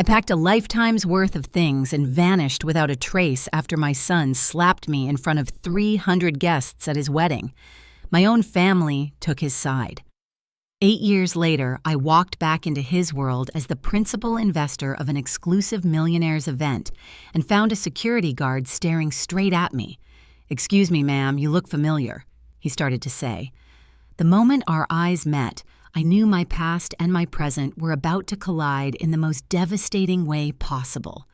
I packed a lifetime's worth of things and vanished without a trace after my son slapped me in front of 300 guests at his wedding. My own family took his side. 8 years later, I walked back into his world as the principal investor of an exclusive millionaires event and found a security guard staring straight at me. "Excuse me, ma'am, you look familiar," he started to say. The moment our eyes met, I knew my past and my present were about to collide in the most devastating way possible.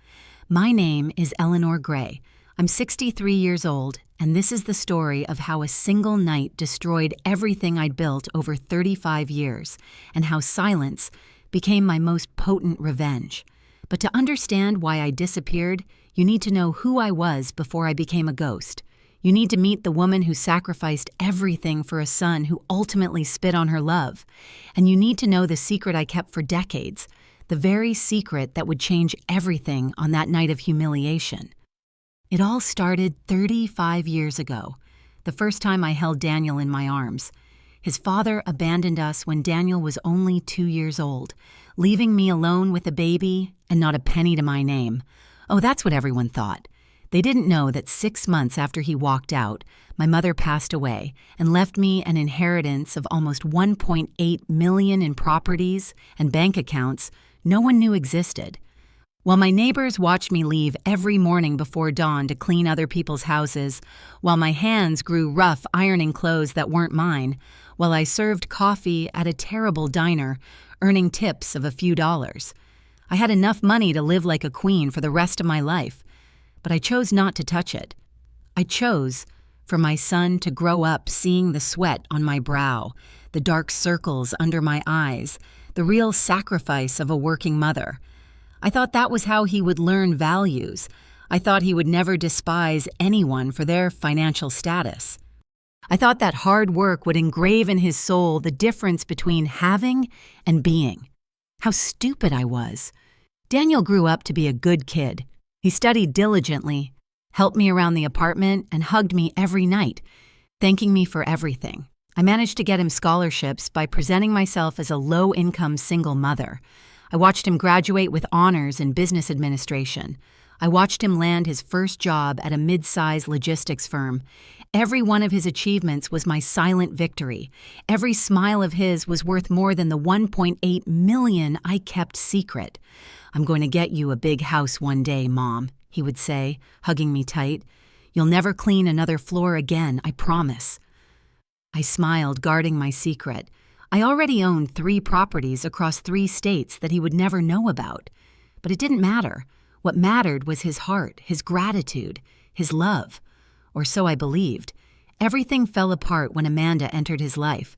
My name is Eleanor Gray. I'm 63 years old, and this is the story of how a single night destroyed everything I'd built over 35 years, and how silence became my most potent revenge. But to understand why I disappeared, you need to know who I was before I became a ghost. You need to meet the woman who sacrificed everything for a son who ultimately spit on her love. And you need to know the secret I kept for decades, the very secret that would change everything on that night of humiliation. It all started 35 years ago, the first time I held Daniel in my arms. His father abandoned us when Daniel was only 2 years old, leaving me alone with a baby and not a penny to my name. Oh, that's what everyone thought. They didn't know that 6 months after he walked out, my mother passed away and left me an inheritance of almost $1.8 million in properties and bank accounts no one knew existed. While my neighbors watched me leave every morning before dawn to clean other people's houses, while my hands grew rough ironing clothes that weren't mine, while I served coffee at a terrible diner, earning tips of a few dollars, I had enough money to live like a queen for the rest of my life. But I chose not to touch it. I chose for my son to grow up seeing the sweat on my brow, the dark circles under my eyes, the real sacrifice of a working mother. I thought that was how he would learn values. I thought he would never despise anyone for their financial status. I thought that hard work would engrave in his soul the difference between having and being. How stupid I was. Daniel grew up to be a good kid. He studied diligently, helped me around the apartment, and hugged me every night, thanking me for everything. I managed to get him scholarships by presenting myself as a low-income single mother. I watched him graduate with honors in business administration. I watched him land his first job at a mid-size logistics firm. Every one of his achievements was my silent victory. Every smile of his was worth more than the $1.8 million I kept secret. "I'm going to get you a big house one day, Mom," he would say, hugging me tight. "You'll never clean another floor again, I promise." I smiled, guarding my secret. I already owned 3 properties across 3 states that he would never know about. But it didn't matter. What mattered was his heart, his gratitude, his love. Or so I believed. Everything fell apart when Amanda entered his life.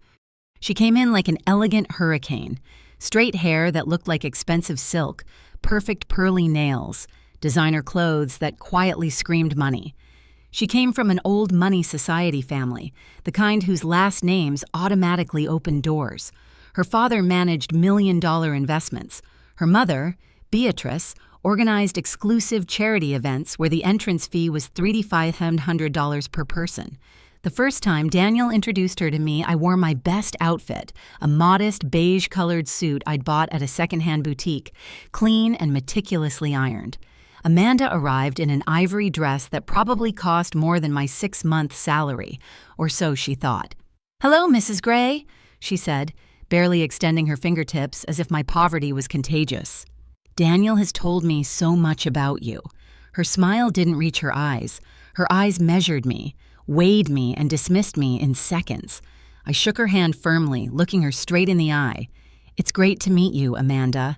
She came in like an elegant hurricane. Straight hair that looked like expensive silk, perfect pearly nails, designer clothes that quietly screamed money. She came from an old money society family, the kind whose last names automatically opened doors. Her father managed million-dollar investments. Her mother, Beatrice, organized exclusive charity events where the entrance fee was $3,500 per person. The first time Daniel introduced her to me, I wore my best outfit, a modest beige-colored suit I'd bought at a secondhand boutique, clean and meticulously ironed. Amanda arrived in an ivory dress that probably cost more than my 6-month salary, or so she thought. "Hello, Mrs. Gray," she said, barely extending her fingertips as if my poverty was contagious. "Daniel has told me so much about you." Her smile didn't reach her eyes. Her eyes measured me, weighed me, and dismissed me in seconds. I shook her hand firmly, looking her straight in the eye. "It's great to meet you, Amanda.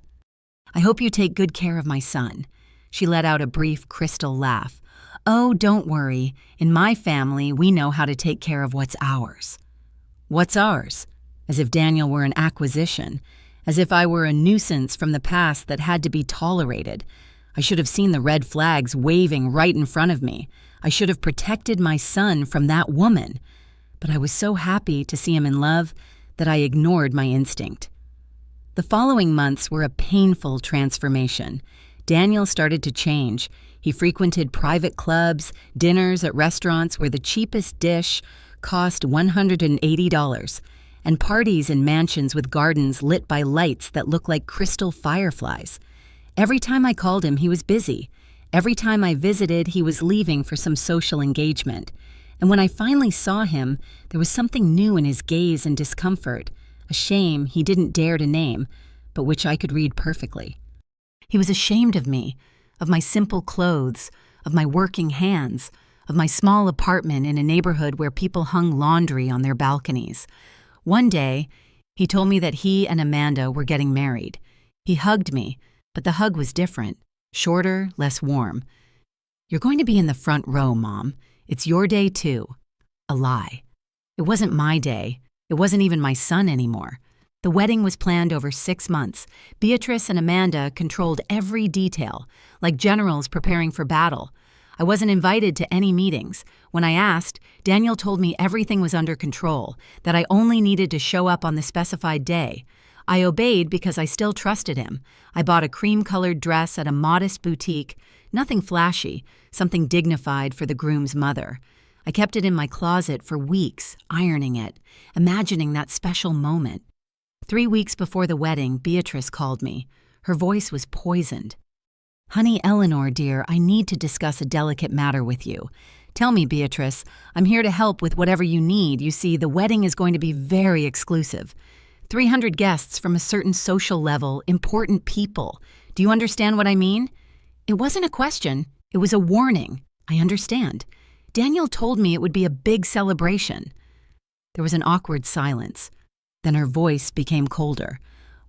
I hope you take good care of my son." She let out a brief crystal laugh. "Oh, don't worry. In my family, we know how to take care of what's ours." "What's ours?" As if Daniel were an acquisition. As if I were a nuisance from the past that had to be tolerated. I should have seen the red flags waving right in front of me. I should have protected my son from that woman. But I was so happy to see him in love that I ignored my instinct. The following months were a painful transformation. Daniel started to change. He frequented private clubs, dinners at restaurants where the cheapest dish cost $180, and parties in mansions with gardens lit by lights that looked like crystal fireflies. Every time I called him, he was busy. Every time I visited, he was leaving for some social engagement. And when I finally saw him, there was something new in his gaze and discomfort, a shame he didn't dare to name, but which I could read perfectly. He was ashamed of me, of my simple clothes, of my working hands, of my small apartment in a neighborhood where people hung laundry on their balconies. One day, he told me that he and Amanda were getting married. He hugged me, but the hug was different, shorter, less warm. "You're going to be in the front row, Mom. It's your day too." A lie. It wasn't my day. It wasn't even my son anymore. The wedding was planned over 6 months. Beatrice and Amanda controlled every detail, like generals preparing for battle. I wasn't invited to any meetings. When I asked, Daniel told me everything was under control, that I only needed to show up on the specified day. I obeyed because I still trusted him. I bought a cream-colored dress at a modest boutique, nothing flashy, something dignified for the groom's mother. I kept it in my closet for weeks, ironing it, imagining that special moment. 3 weeks before the wedding, Beatrice called me. Her voice was poisoned. "Honey, Eleanor, dear, I need to discuss a delicate matter with you. Tell me, Beatrice, I'm here to help with whatever you need. You see, the wedding is going to be very exclusive. 300 guests from a certain social level, important people. Do you understand what I mean?" It wasn't a question. It was a warning. I understand. Daniel told me it would be a big celebration. There was an awkward silence. Then her voice became colder.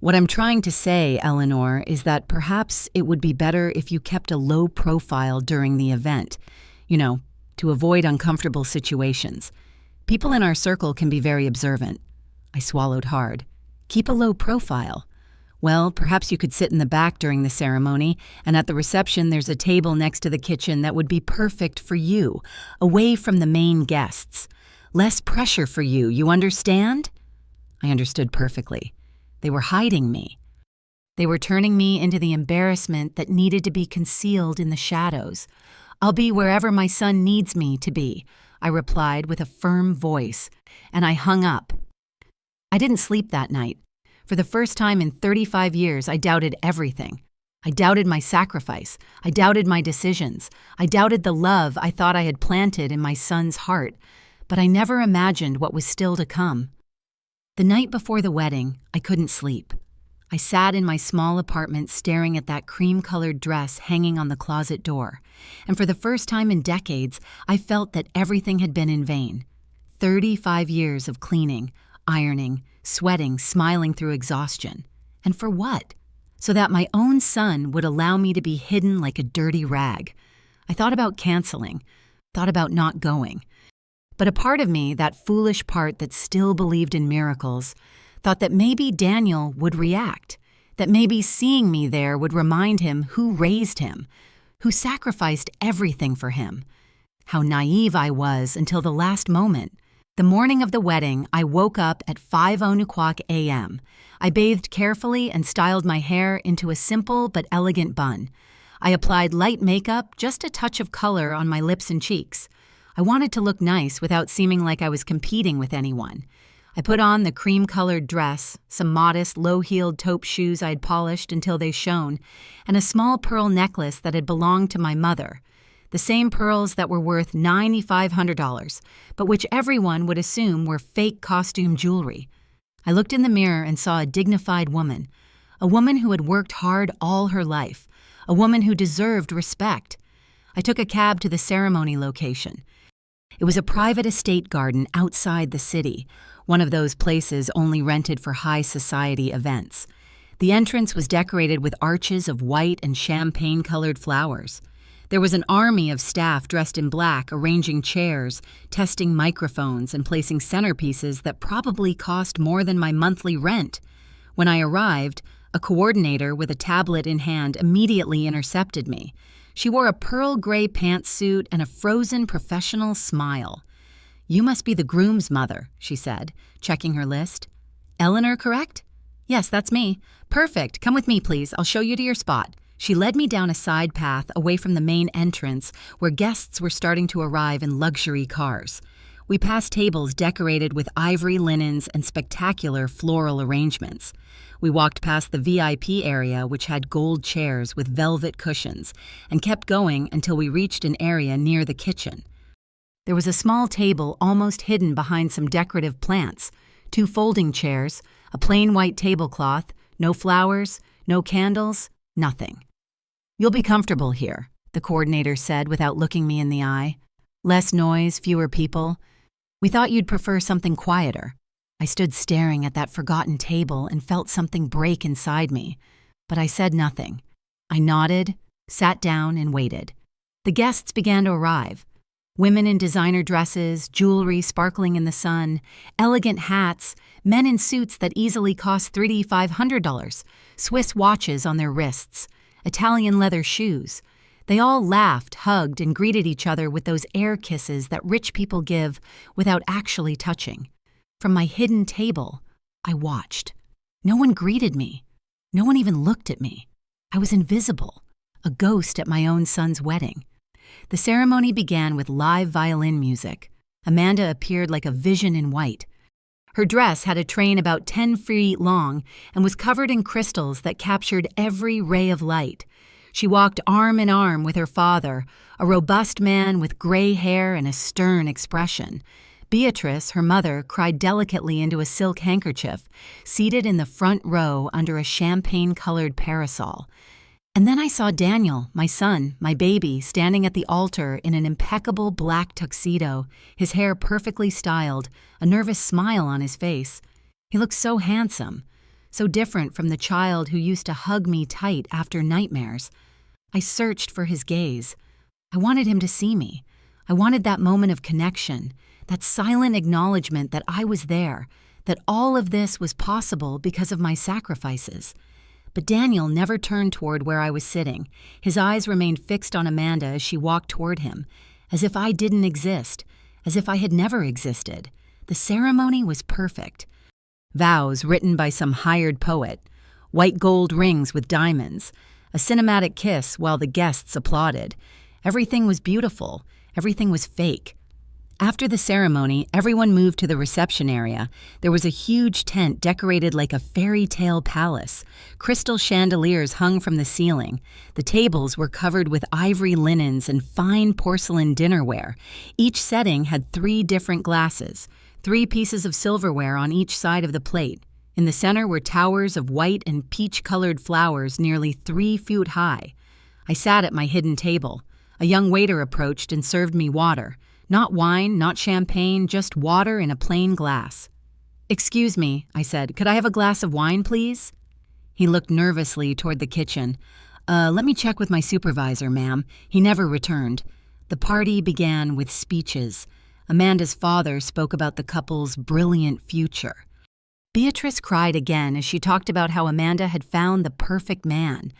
"What I'm trying to say, Eleanor, is that perhaps it would be better if you kept a low profile during the event. To avoid uncomfortable situations. People in our circle can be very observant." I swallowed hard. "Keep a low profile." "Well, perhaps you could sit in the back during the ceremony, and at the reception there's a table next to the kitchen that would be perfect for you, away from the main guests. Less pressure for you, you understand?" I understood perfectly. They were hiding me. They were turning me into the embarrassment that needed to be concealed in the shadows. "I'll be wherever my son needs me to be," I replied with a firm voice, and I hung up. I didn't sleep that night. For the first time in 35 years, I doubted everything. I doubted my sacrifice. I doubted my decisions. I doubted the love I thought I had planted in my son's heart. But I never imagined what was still to come. The night before the wedding, I couldn't sleep. I sat in my small apartment staring at that cream-colored dress hanging on the closet door. And for the first time in decades, I felt that everything had been in vain. 35 years of cleaning, ironing, sweating, smiling through exhaustion. And for what? So that my own son would allow me to be hidden like a dirty rag. I thought about canceling, thought about not going. But a part of me, that foolish part that still believed in miracles, thought that maybe Daniel would react, that maybe seeing me there would remind him who raised him, who sacrificed everything for him. How naive I was until the last moment. The morning of the wedding, I woke up at 5:00 a.m. I bathed carefully and styled my hair into a simple but elegant bun. I applied light makeup, just a touch of color on my lips and cheeks. I wanted to look nice without seeming like I was competing with anyone. I put on the cream-colored dress, some modest, low-heeled taupe shoes I'd polished until they shone, and a small pearl necklace that had belonged to my mother. The same pearls that were worth $9,500, but which everyone would assume were fake costume jewelry. I looked in the mirror and saw a dignified woman, a woman who had worked hard all her life, a woman who deserved respect. I took a cab to the ceremony location. It was a private estate garden outside the city, one of those places only rented for high society events. The entrance was decorated with arches of white and champagne-colored flowers. There was an army of staff dressed in black arranging chairs, testing microphones, and placing centerpieces that probably cost more than my monthly rent. When I arrived, a coordinator with a tablet in hand immediately intercepted me. She wore a pearl gray pantsuit and a frozen professional smile. "You must be the groom's mother," she said, checking her list. "Eleanor, correct?" "Yes, that's me." "Perfect. Come with me, please. I'll show you to your spot." She led me down a side path away from the main entrance where guests were starting to arrive in luxury cars. We passed tables decorated with ivory linens and spectacular floral arrangements. We walked past the VIP area, which had gold chairs with velvet cushions, and kept going until we reached an area near the kitchen. There was a small table almost hidden behind some decorative plants, 2 folding chairs, a plain white tablecloth, no flowers, no candles, nothing. "You'll be comfortable here," the coordinator said without looking me in the eye. "Less noise, fewer people. We thought you'd prefer something quieter." I stood staring at that forgotten table and felt something break inside me, but I said nothing. I nodded, sat down, and waited. The guests began to arrive. Women in designer dresses, jewelry sparkling in the sun, elegant hats, men in suits that easily cost $300 to $500, Swiss watches on their wrists, Italian leather shoes. They all laughed, hugged, and greeted each other with those air kisses that rich people give without actually touching. From my hidden table, I watched. No one greeted me. No one even looked at me. I was invisible, a ghost at my own son's wedding. The ceremony began with live violin music. Amanda appeared like a vision in white. Her dress had a train about 10 feet long and was covered in crystals that captured every ray of light. She walked arm in arm with her father, a robust man with gray hair and a stern expression. Beatrice, her mother, cried delicately into a silk handkerchief, seated in the front row under a champagne-colored parasol. And then I saw Daniel, my son, my baby, standing at the altar in an impeccable black tuxedo, his hair perfectly styled, a nervous smile on his face. He looked so handsome, so different from the child who used to hug me tight after nightmares. I searched for his gaze. I wanted him to see me. I wanted that moment of connection, that silent acknowledgement that I was there, that all of this was possible because of my sacrifices. But Daniel never turned toward where I was sitting. His eyes remained fixed on Amanda as she walked toward him, as if I didn't exist, as if I had never existed. The ceremony was perfect. Vows written by some hired poet, white gold rings with diamonds, a cinematic kiss while the guests applauded. Everything was beautiful. Everything was fake. After the ceremony, everyone moved to the reception area. There was a huge tent decorated like a fairy tale palace. Crystal chandeliers hung from the ceiling. The tables were covered with ivory linens and fine porcelain dinnerware. Each setting had 3 different glasses, 3 pieces of silverware on each side of the plate. In the center were towers of white and peach-colored flowers nearly 3 feet high. I sat at my hidden table. A young waiter approached and served me water. Not wine, not champagne, just water in a plain glass. "Excuse me," I said, "could I have a glass of wine, please?" He looked nervously toward the kitchen. Let me check with my supervisor, ma'am." He never returned. The party began with speeches. Amanda's father spoke about the couple's brilliant future. Beatrice cried again as she talked about how Amanda had found the perfect man.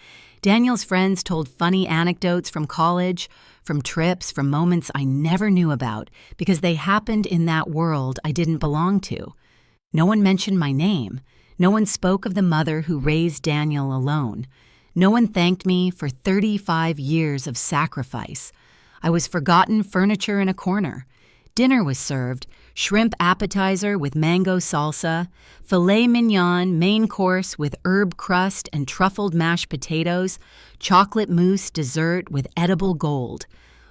Daniel's friends told funny anecdotes from college, from trips, from moments I never knew about because they happened in that world I didn't belong to. No one mentioned my name. No one spoke of the mother who raised Daniel alone. No one thanked me for 35 years of sacrifice. I was forgotten furniture in a corner. Dinner was served, shrimp appetizer with mango salsa, filet mignon main course with herb crust and truffled mashed potatoes, chocolate mousse dessert with edible gold.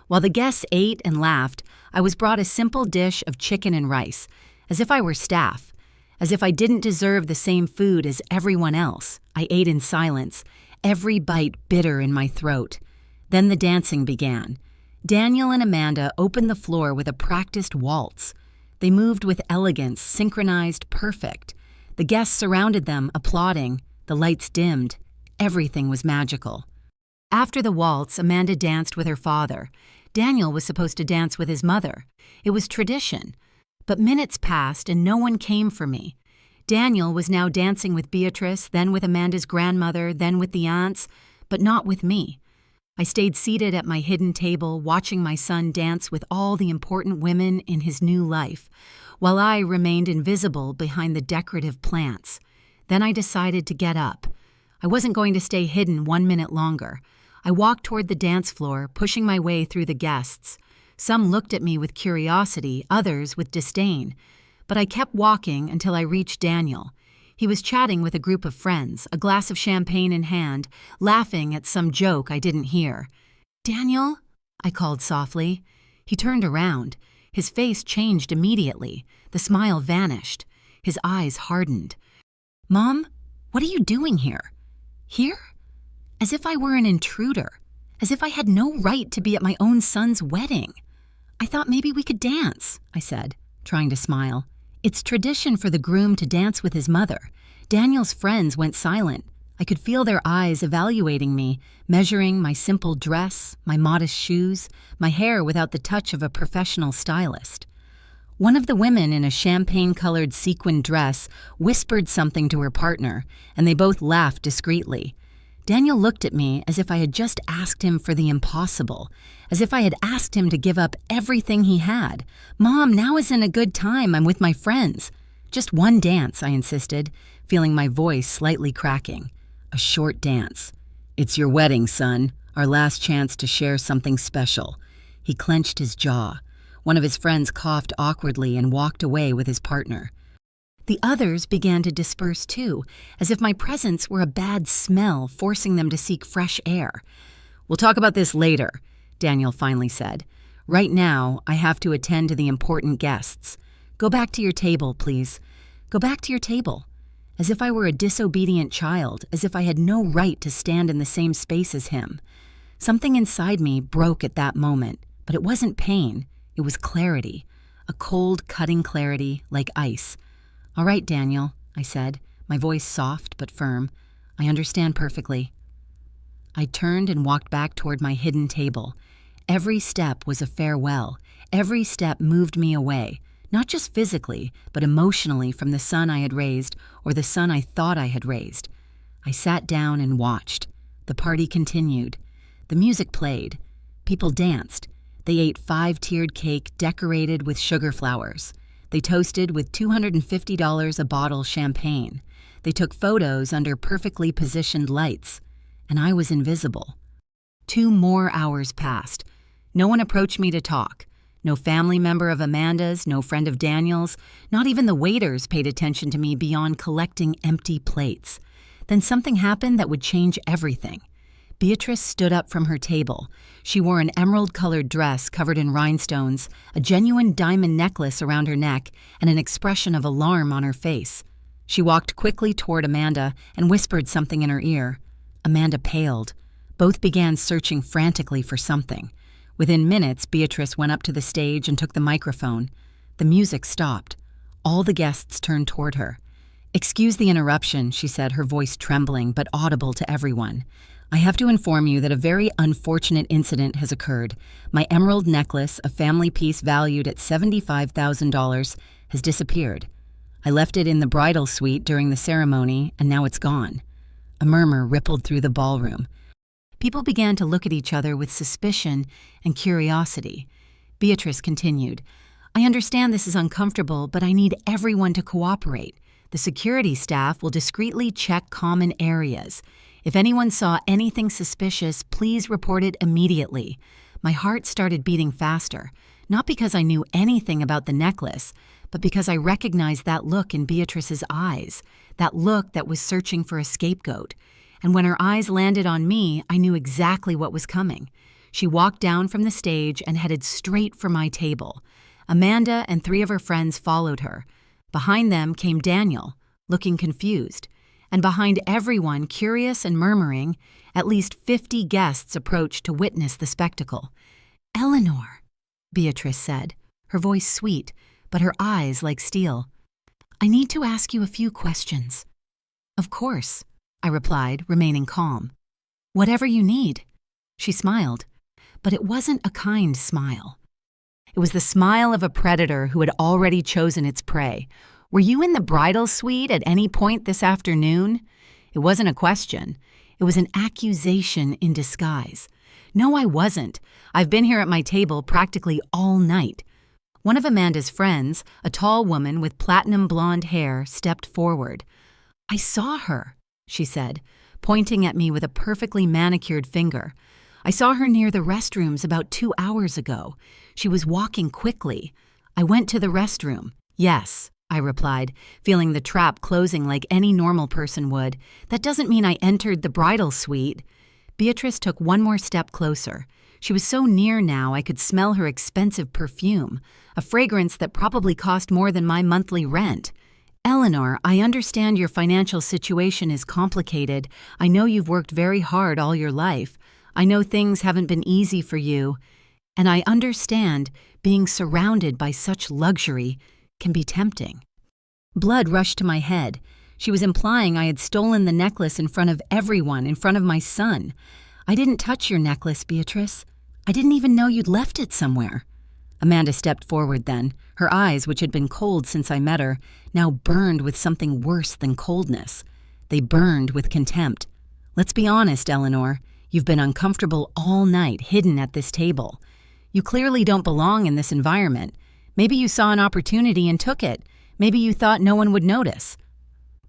While the guests ate and laughed, I was brought a simple dish of chicken and rice, as if I were staff, as if I didn't deserve the same food as everyone else. I ate in silence, every bite bitter in my throat. Then the dancing began. Daniel and Amanda opened the floor with a practiced waltz. They moved with elegance, synchronized, perfect. The guests surrounded them, applauding. The lights dimmed. Everything was magical. After the waltz, Amanda danced with her father. Daniel was supposed to dance with his mother. It was tradition. But minutes passed and no one came for me. Daniel was now dancing with Beatrice, then with Amanda's grandmother, then with the aunts, but not with me. I stayed seated at my hidden table, watching my son dance with all the important women in his new life, while I remained invisible behind the decorative plants. Then I decided to get up. I wasn't going to stay hidden 1 minute longer. I walked toward the dance floor, pushing my way through the guests. Some looked at me with curiosity, others with disdain. But I kept walking until I reached Daniel. He was chatting with a group of friends, a glass of champagne in hand, laughing at some joke I didn't hear. "Daniel?" I called softly. He turned around. His face changed immediately. The smile vanished. His eyes hardened. "Mom, what are you doing here?" "Here?" As if I were an intruder. As if I had no right to be at my own son's wedding. "I thought maybe we could dance," I said, trying to smile. "It's tradition for the groom to dance with his mother." Daniel's friends went silent. I could feel their eyes evaluating me, measuring my simple dress, my modest shoes, my hair without the touch of a professional stylist. One of the women in a champagne-colored sequin dress whispered something to her partner, and they both laughed discreetly. Daniel looked at me as if I had just asked him for the impossible, as if I had asked him to give up everything he had. "Mom, now isn't a good time. I'm with my friends." "Just one dance," I insisted, feeling my voice slightly cracking. "A short dance. It's your wedding, son. Our last chance to share something special." He clenched his jaw. One of his friends coughed awkwardly and walked away with his partner. The others began to disperse too, as if my presence were a bad smell forcing them to seek fresh air. "We'll talk about this later," Daniel finally said. "Right now, I have to attend to the important guests. Go back to your table, please. Go back to your table." As if I were a disobedient child, as if I had no right to stand in the same space as him. Something inside me broke at that moment, but it wasn't pain. It was clarity, a cold, cutting clarity like ice. "All right, Daniel," I said, my voice soft but firm. "I understand perfectly." I turned and walked back toward my hidden table. Every step was a farewell. Every step moved me away, not just physically, but emotionally from the son I had raised or the son I thought I had raised. I sat down and watched. The party continued. The music played. People danced. They ate 5-tiered cake decorated with sugar flowers. They toasted with $250 a bottle champagne. They took photos under perfectly positioned lights. And I was invisible. 2 more hours passed. No one approached me to talk. No family member of Amanda's, no friend of Daniel's, not even the waiters paid attention to me beyond collecting empty plates. Then something happened that would change everything. Beatrice stood up from her table. She wore an emerald-colored dress covered in rhinestones, a genuine diamond necklace around her neck, and an expression of alarm on her face. She walked quickly toward Amanda and whispered something in her ear. Amanda paled. Both began searching frantically for something. Within minutes, Beatrice went up to the stage and took the microphone. The music stopped. All the guests turned toward her. "Excuse the interruption," she said, her voice trembling but audible to everyone. "I have to inform you that a very unfortunate incident has occurred. My emerald necklace, a family piece valued at $75,000, has disappeared. I left it in the bridal suite during the ceremony, and now it's gone." A murmur rippled through the ballroom. People began to look at each other with suspicion and curiosity. Beatrice continued, "I understand this is uncomfortable, but I need everyone to cooperate. The security staff will discreetly check common areas. If anyone saw anything suspicious, please report it immediately." My heart started beating faster, not because I knew anything about the necklace, but because I recognized that look in Beatrice's eyes, that look that was searching for a scapegoat. And when her eyes landed on me, I knew exactly what was coming. She walked down from the stage and headed straight for my table. Amanda and 3 of her friends followed her. Behind them came Daniel, looking confused. And behind everyone, curious and murmuring, at least 50 guests approached to witness the spectacle. "Eleanor," Beatrice said, her voice sweet, but her eyes like steel. "I need to ask you a few questions." "Of course," I replied, remaining calm. "Whatever you need." She smiled, but it wasn't a kind smile. It was the smile of a predator who had already chosen its prey. "Were you in the bridal suite at any point this afternoon?" It wasn't a question. It was an accusation in disguise. "No, I wasn't. I've been here at my table practically all night." One of Amanda's friends, a tall woman with platinum blonde hair, stepped forward. "I saw her," she said, pointing at me with a perfectly manicured finger. "I saw her near the restrooms about 2 hours ago. She was walking quickly. I went to the restroom. Yes, I replied, feeling the trap closing like any normal person would. That doesn't mean I entered the bridal suite. Beatrice took one more step closer. She was so near now I could smell her expensive perfume, a fragrance that probably cost more than my monthly rent. Eleanor, I understand your financial situation is complicated. I know you've worked very hard all your life. I know things haven't been easy for you. And I understand being surrounded by such luxury can be tempting. Blood rushed to my head. She was implying I had stolen the necklace in front of everyone, in front of my son. I didn't touch your necklace, Beatrice. I didn't even know you'd left it somewhere. Amanda stepped forward then, her eyes, which had been cold since I met her, now burned with something worse than coldness. They burned with contempt. Let's be honest, Eleanor. You've been uncomfortable all night, hidden at this table. You clearly don't belong in this environment. Maybe you saw an opportunity and took it. Maybe you thought no one would notice.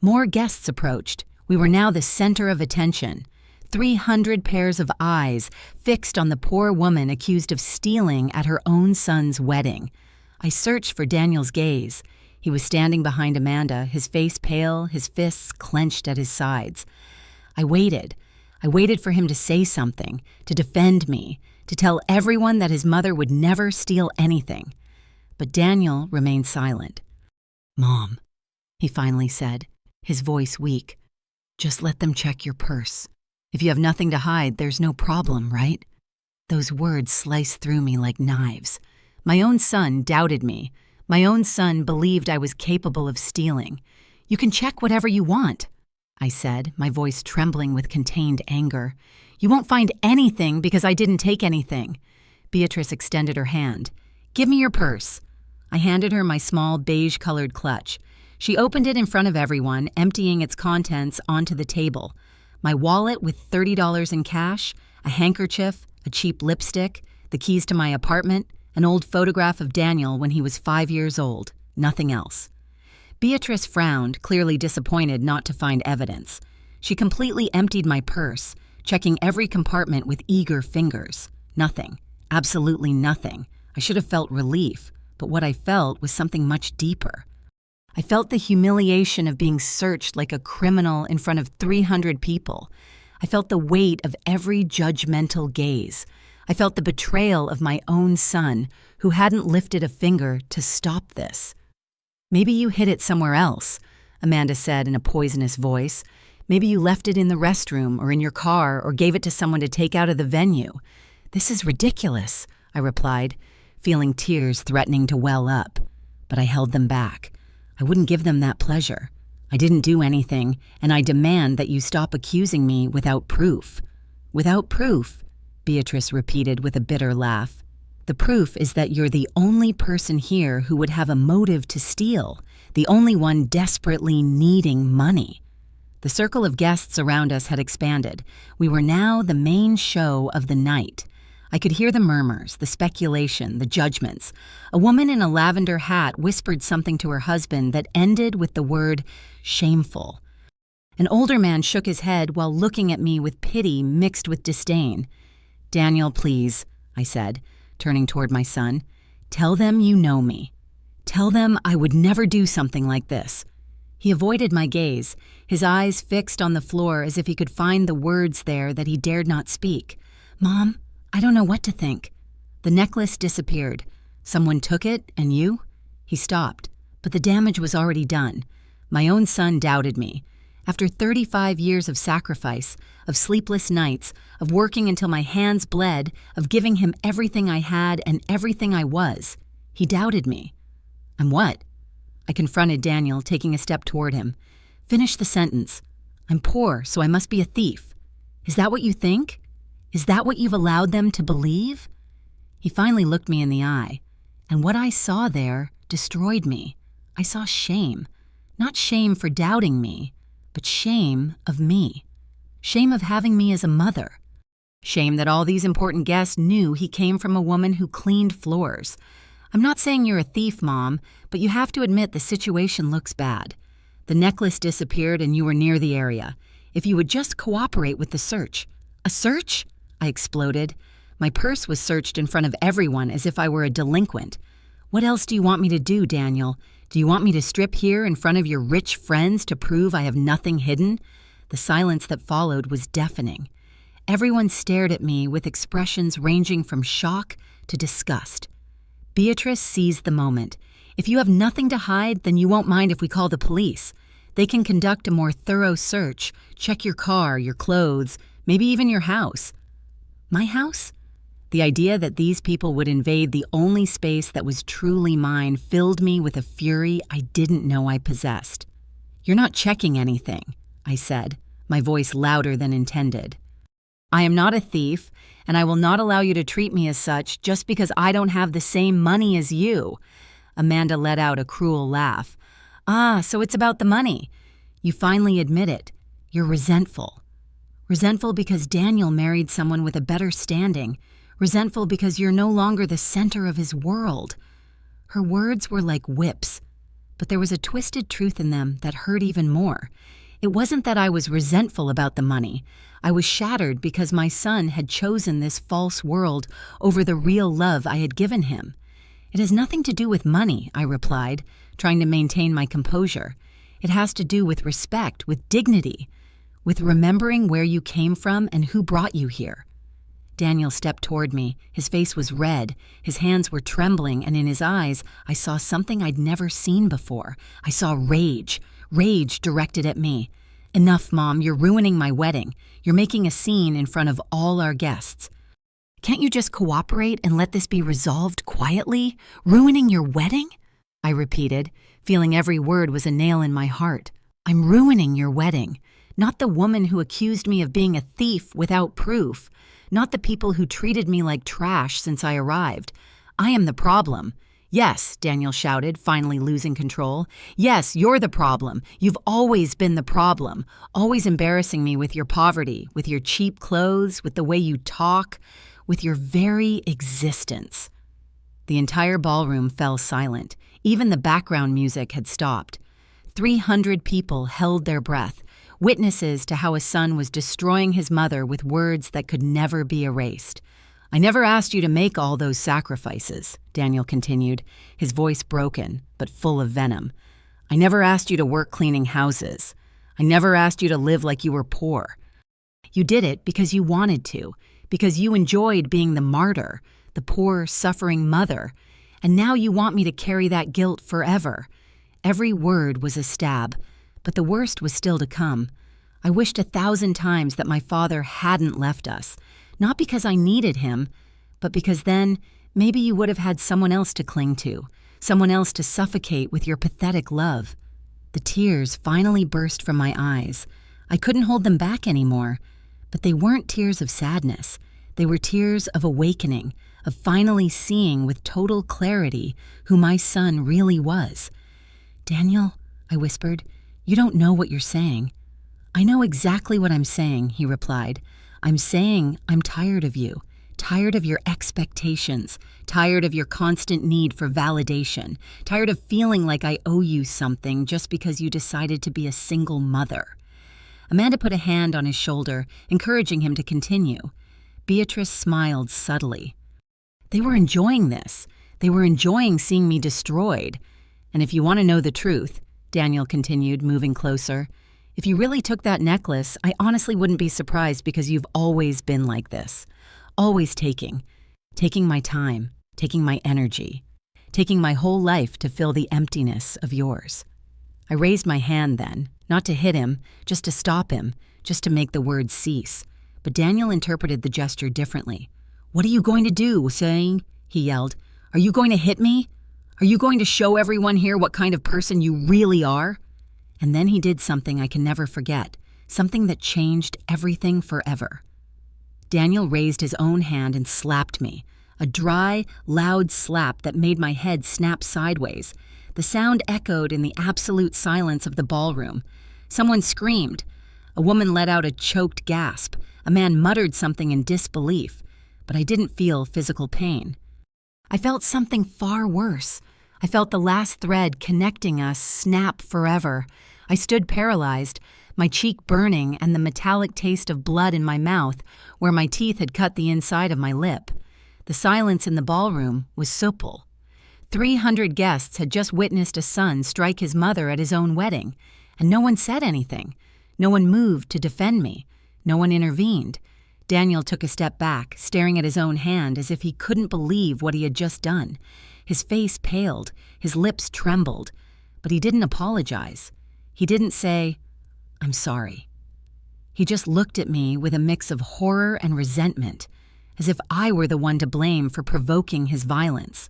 More guests approached. We were now the center of attention. 300 pairs of eyes fixed on the poor woman accused of stealing at her own son's wedding. I searched for Daniel's gaze. He was standing behind Amanda, his face pale, his fists clenched at his sides. I waited. I waited for him to say something, to defend me, to tell everyone that his mother would never steal anything. But Daniel remained silent. "Mom," he finally said, his voice weak, "just let them check your purse. If you have nothing to hide, there's no problem, right?" Those words sliced through me like knives. My own son doubted me. My own son believed I was capable of stealing. "You can check whatever you want," I said, my voice trembling with contained anger. "You won't find anything because I didn't take anything." Beatrice extended her hand. "Give me your purse." I handed her my small beige-colored clutch. She opened it in front of everyone, emptying its contents onto the table. My wallet with $30 in cash, a handkerchief, a cheap lipstick, the keys to my apartment, an old photograph of Daniel when he was 5 years old, nothing else. Beatrice frowned, clearly disappointed not to find evidence. She completely emptied my purse, checking every compartment with eager fingers. Nothing. Absolutely nothing. I should have felt relief, but what I felt was something much deeper. I felt the humiliation of being searched like a criminal in front of 300 people. I felt the weight of every judgmental gaze. I felt the betrayal of my own son, who hadn't lifted a finger to stop this. "Maybe you hid it somewhere else," Amanda said in a poisonous voice. "Maybe you left it in the restroom or in your car or gave it to someone to take out of the venue." "This is ridiculous," I replied, feeling tears threatening to well up. But I held them back. I wouldn't give them that pleasure. I didn't do anything, and I demand that you stop accusing me without proof. "Without proof?" Beatrice repeated with a bitter laugh. "The proof is that you're the only person here who would have a motive to steal, the only one desperately needing money." The circle of guests around us had expanded. We were now the main show of the night. I could hear the murmurs, the speculation, the judgments. A woman in a lavender hat whispered something to her husband that ended with the word shameful. An older man shook his head while looking at me with pity mixed with disdain. "Daniel, please," I said, turning toward my son. "Tell them you know me. Tell them I would never do something like this." He avoided my gaze, his eyes fixed on the floor as if he could find the words there that he dared not speak. "Mom, I don't know what to think." The necklace disappeared. "Someone took it, and you?" He stopped, but the damage was already done. My own son doubted me. After 35 years of sacrifice, of sleepless nights, of working until my hands bled, of giving him everything I had and everything I was, he doubted me. "I'm what?" I confronted Daniel, taking a step toward him. "Finish the sentence. I'm poor, so I must be a thief. Is that what you think? Is that what you've allowed them to believe?" He finally looked me in the eye, and what I saw there destroyed me. I saw shame. Not shame for doubting me, but shame of me. Shame of having me as a mother. Shame that all these important guests knew he came from a woman who cleaned floors. I'm not saying you're a thief, Mom, but you have to admit the situation looks bad. The necklace disappeared and you were near the area. If you would just cooperate with the search. "A search?" I exploded. My purse was searched in front of everyone as if I were a delinquent. "What else do you want me to do, Daniel? Do you want me to strip here in front of your rich friends to prove I have nothing hidden? The silence that followed was deafening. Everyone stared at me with expressions ranging from shock to disgust. Beatrice seized the moment. If you have nothing to hide, then you won't mind if we call the police. They can conduct a more thorough search, check your car, your clothes, maybe even your house. My house? The idea that these people would invade the only space that was truly mine filled me with a fury I didn't know I possessed. You're not checking anything, I said, my voice louder than intended. I am not a thief, and I will not allow you to treat me as such just because I don't have the same money as you. Amanda let out a cruel laugh. Ah, so it's about the money. You finally admit it. You're resentful. Resentful because Daniel married someone with a better standing. Resentful because you're no longer the center of his world. Her words were like whips, but there was a twisted truth in them that hurt even more. It wasn't that I was resentful about the money. I was shattered because my son had chosen this false world over the real love I had given him. It has nothing to do with money, I replied, trying to maintain my composure. It has to do with respect, with dignity, with remembering where you came from and who brought you here. Daniel stepped toward me. His face was red, his hands were trembling, and in his eyes I saw something I'd never seen before. I saw rage directed at me. Enough, Mom, you're ruining my wedding. You're making a scene in front of all our guests. Can't you just cooperate and let this be resolved quietly? Ruining your wedding? I repeated, feeling every word was a nail in my heart. I'm ruining your wedding. Not the woman who accused me of being a thief without proof. Not the people who treated me like trash since I arrived. I am the problem. Yes, Daniel shouted, finally losing control. Yes, you're the problem. You've always been the problem, always embarrassing me with your poverty, with your cheap clothes, with the way you talk, with your very existence. The entire ballroom fell silent. Even the background music had stopped. 300 people held their breath, witnesses to how a son was destroying his mother with words that could never be erased. I never asked you to make all those sacrifices, Daniel continued, his voice broken but full of venom. I never asked you to work cleaning houses. I never asked you to live like you were poor. You did it because you wanted to, because you enjoyed being the martyr, the poor, suffering mother, and now you want me to carry that guilt forever. Every word was a stab, but the worst was still to come. I wished 1,000 times that my father hadn't left us, not because I needed him, but because then maybe you would have had someone else to cling to, someone else to suffocate with your pathetic love. The tears finally burst from my eyes. I couldn't hold them back anymore, but they weren't tears of sadness. They were tears of awakening, of finally seeing with total clarity who my son really was. Daniel, I whispered, you don't know what you're saying. I know exactly what I'm saying, he replied. I'm saying I'm tired of you, tired of your expectations, tired of your constant need for validation, tired of feeling like I owe you something just because you decided to be a single mother. Amanda put a hand on his shoulder, encouraging him to continue. Beatrice smiled subtly. They were enjoying this. They were enjoying seeing me destroyed. And if you want to know the truth, Daniel continued, moving closer, if you really took that necklace, I honestly wouldn't be surprised because you've always been like this. Always taking my time, taking my energy, taking my whole life to fill the emptiness of yours. I raised my hand then, not to hit him, just to stop him, just to make the words cease. But Daniel interpreted the gesture differently. What are you going to do, saying? He yelled. Are you going to hit me? Are you going to show everyone here what kind of person you really are? And then he did something I can never forget, something that changed everything forever. Daniel raised his own hand and slapped me, a dry, loud slap that made my head snap sideways. The sound echoed in the absolute silence of the ballroom. Someone screamed. A woman let out a choked gasp. A man muttered something in disbelief, but I didn't feel physical pain. I felt something far worse. I felt the last thread connecting us snap forever. I stood paralyzed, my cheek burning and the metallic taste of blood in my mouth where my teeth had cut the inside of my lip. The silence in the ballroom was supple. 300 guests had just witnessed a son strike his mother at his own wedding, and no one said anything. No one moved to defend me. No one intervened. Daniel took a step back, staring at his own hand as if he couldn't believe what he had just done. His face paled, his lips trembled, but he didn't apologize. He didn't say, "I'm sorry." He just looked at me with a mix of horror and resentment, as if I were the one to blame for provoking his violence.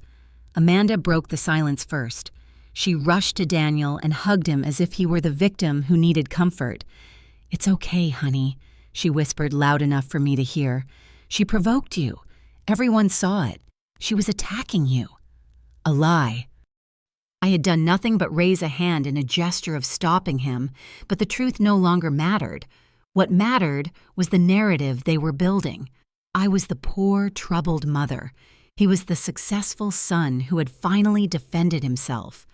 Amanda broke the silence first. She rushed to Daniel and hugged him as if he were the victim who needed comfort. "It's okay, honey," she whispered loud enough for me to hear. "She provoked you. Everyone saw it. She was attacking you." A lie. I had done nothing but raise a hand in a gesture of stopping him, but the truth no longer mattered. What mattered was the narrative they were building. I was the poor, troubled mother. He was the successful son who had finally defended himself.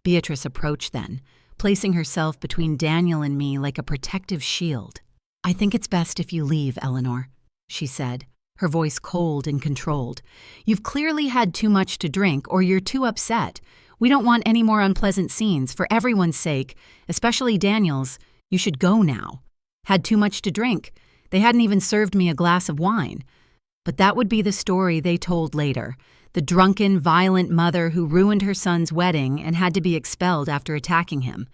Beatrice approached then, placing herself between Daniel and me like a protective shield. "I think it's best if you leave, Eleanor," she said, her voice cold and controlled. "You've clearly had too much to drink or you're too upset. We don't want any more unpleasant scenes. For everyone's sake, especially Daniel's, you should go now." Had too much to drink. They hadn't even served me a glass of wine. But that would be the story they told later. The drunken, violent mother who ruined her son's wedding and had to be expelled after attacking him.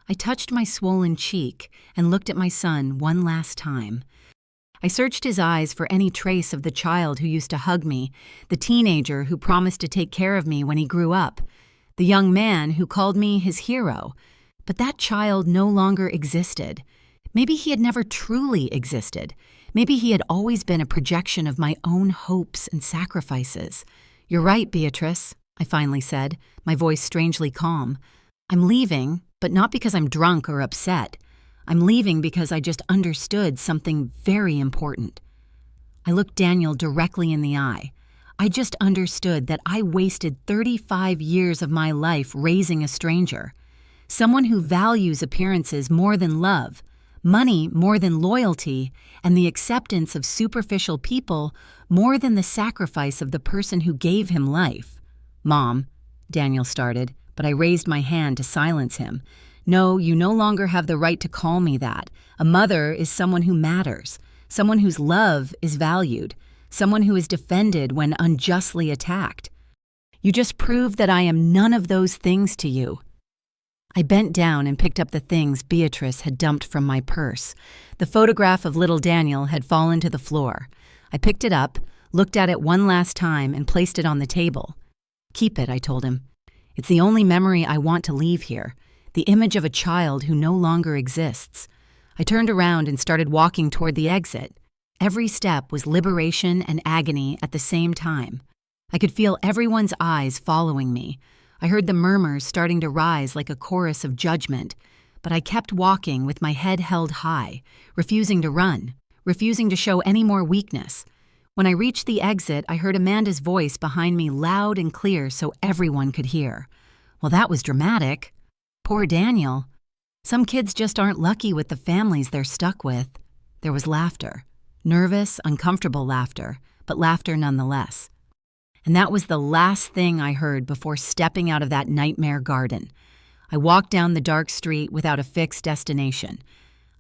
I touched my swollen cheek and looked at my son one last time. I searched his eyes for any trace of the child who used to hug me, the teenager who promised to take care of me when he grew up, the young man who called me his hero. But that child no longer existed. Maybe he had never truly existed. Maybe he had always been a projection of my own hopes and sacrifices. "You're right, Beatrice," I finally said, my voice strangely calm. "I'm leaving, but not because I'm drunk or upset. I'm leaving because I just understood something very important." I looked Daniel directly in the eye. I just understood that I wasted 35 years of my life raising a stranger. Someone who values appearances more than love, money more than loyalty, and the acceptance of superficial people more than the sacrifice of the person who gave him life. "Mom," Daniel started, but I raised my hand to silence him. "No, you no longer have the right to call me that. A mother is someone who matters, someone whose love is valued, someone who is defended when unjustly attacked. You just proved that I am none of those things to you." I bent down and picked up the things Beatrice had dumped from my purse. The photograph of little Daniel had fallen to the floor. I picked it up, looked at it one last time, and placed it on the table. "Keep it," I told him. "It's the only memory I want to leave here, the image of a child who no longer exists." I turned around and started walking toward the exit. Every step was liberation and agony at the same time. I could feel everyone's eyes following me. I heard the murmurs starting to rise like a chorus of judgment, but I kept walking with my head held high, refusing to run, refusing to show any more weakness. When I reached the exit, I heard Amanda's voice behind me loud and clear so everyone could hear. Well, that was dramatic. Poor Daniel. Some kids just aren't lucky with the families they're stuck with. There was laughter. Nervous, uncomfortable laughter, but laughter nonetheless. And that was the last thing I heard before stepping out of that nightmare garden. I walked down the dark street without a fixed destination.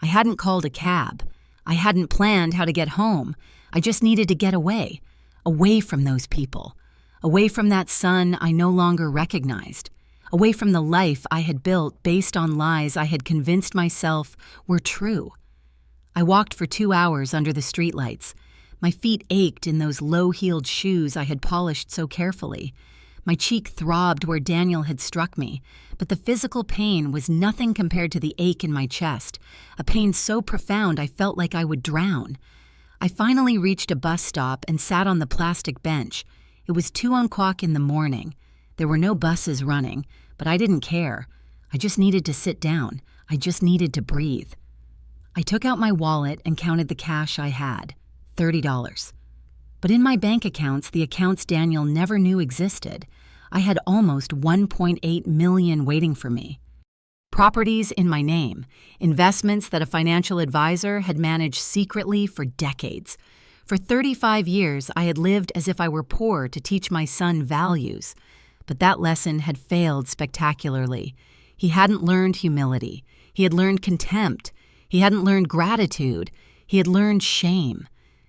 I hadn't called a cab. I hadn't planned how to get home. I just needed to get away, away from those people, away from that son I no longer recognized, away from the life I had built based on lies I had convinced myself were true. I walked for 2 hours under the streetlights. My feet ached in those low-heeled shoes I had polished so carefully. My cheek throbbed where Daniel had struck me, but the physical pain was nothing compared to the ache in my chest, a pain so profound I felt like I would drown. I finally reached a bus stop and sat on the plastic bench. It was 2:00 in the morning. There were no buses running, but I didn't care. I just needed to sit down. I just needed to breathe. I took out my wallet and counted the cash I had. $30. But in my bank accounts, the accounts Daniel never knew existed, I had almost 1.8 million waiting for me. Properties in my name, investments that a financial advisor had managed secretly for decades. For 35 years, I had lived as if I were poor to teach my son values. but that lesson had failed spectacularly. He hadn't learned humility. He had learned contempt. He hadn't learned gratitude. He had learned shame.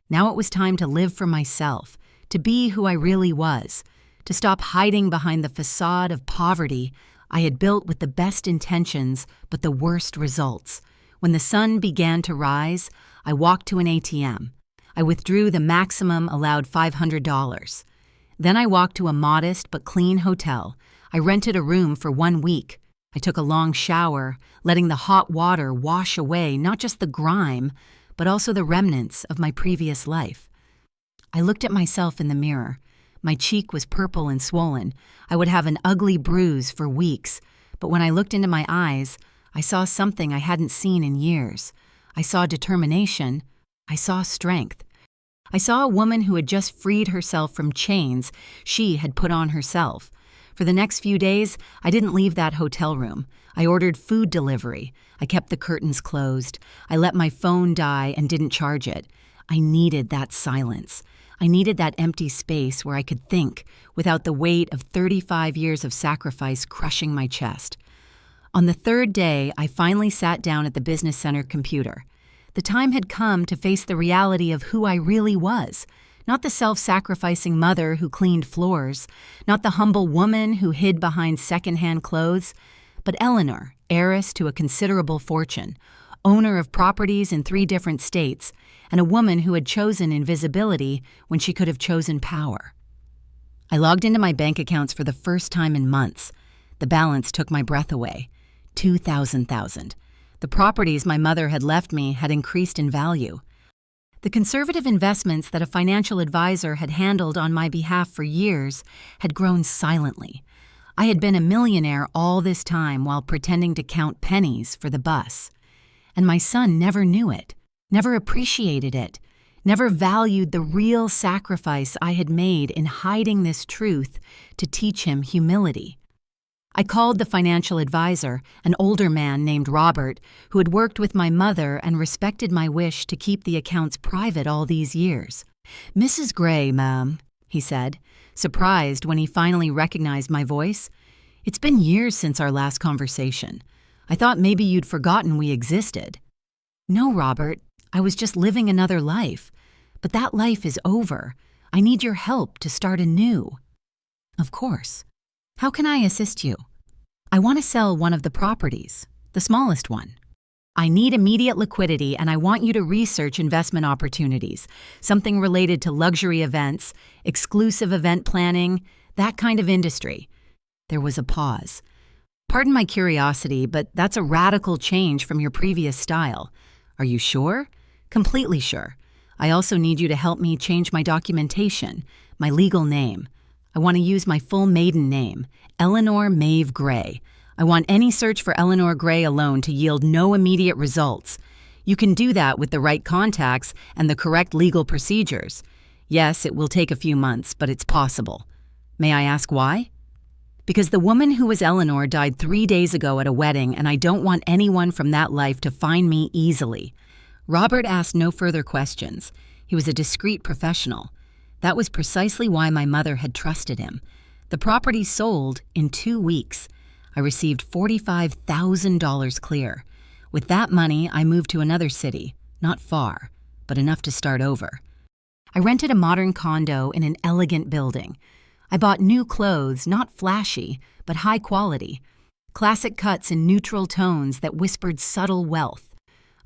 Now it was time to live for myself, to be who I really was, to stop hiding behind the facade of poverty I had built with the best intentions but the worst results. When the sun began to rise, I walked to an ATM. I withdrew the maximum allowed $500. Then I walked to a modest but clean hotel. I rented a room for 1 week. I took a long shower, letting the hot water wash away not just the grime, but also the remnants of my previous life. I looked at myself in the mirror. My cheek was purple and swollen. I would have an ugly bruise for weeks, but when I looked into my eyes, I saw something I hadn't seen in years. I saw determination. I saw strength. I saw a woman who had just freed herself from chains she had put on herself. For the next few days, I didn't leave that hotel room. I ordered food delivery. I kept the curtains closed. I let my phone die and didn't charge it. I needed that silence. I needed that empty space where I could think without the weight of 35 years of sacrifice crushing my chest. On the third day, I finally sat down at the business center computer. The time had come to face the reality of who I really was. Not the self-sacrificing mother who cleaned floors, not the humble woman who hid behind second-hand clothes, but Eleanor, heiress to a considerable fortune, owner of properties in 3 different states, and a woman who had chosen invisibility when she could have chosen power. I logged into my bank accounts for the first time in months. The balance took my breath away. $2,000. The properties my mother had left me had increased in value. The conservative investments that a financial advisor had handled on my behalf for years had grown silently. I had been a millionaire all this time while pretending to count pennies for the bus. And my son never knew it, never appreciated it, never valued the real sacrifice I had made in hiding this truth to teach him humility. I called the financial advisor, an older man named Robert, who had worked with my mother and respected my wish to keep the accounts private all these years. "Mrs. Gray, ma'am," he said, surprised when he finally recognized my voice. "It's been years since our last conversation. I thought maybe you'd forgotten we existed." "No, Robert, I was just living another life. But that life is over. I need your help to start anew." "Of course. How can I assist you?" "I want to sell one of the properties, the smallest one. I need immediate liquidity and I want you to research investment opportunities, something related to luxury events, exclusive event planning, that kind of industry." There was a pause. "Pardon my curiosity, but that's a radical change from your previous style. Are you sure?" "Completely sure. I also need you to help me change my documentation, my legal name. I want to use my full maiden name, Eleanor Maeve Gray. I want any search for Eleanor Gray alone to yield no immediate results. You can do that with the right contacts and the correct legal procedures. Yes, it will take a few months, but it's possible. May I ask why?" "Because the woman who was Eleanor died 3 days ago at a wedding, and I don't want anyone from that life to find me easily." Robert asked no further questions. He was a discreet professional. That was precisely why my mother had trusted him. The property sold in 2 weeks. I received $45,000 clear. With that money, I moved to another city, not far, but enough to start over. I rented a modern condo in an elegant building. I bought new clothes, not flashy, but high quality. Classic cuts in neutral tones that whispered subtle wealth.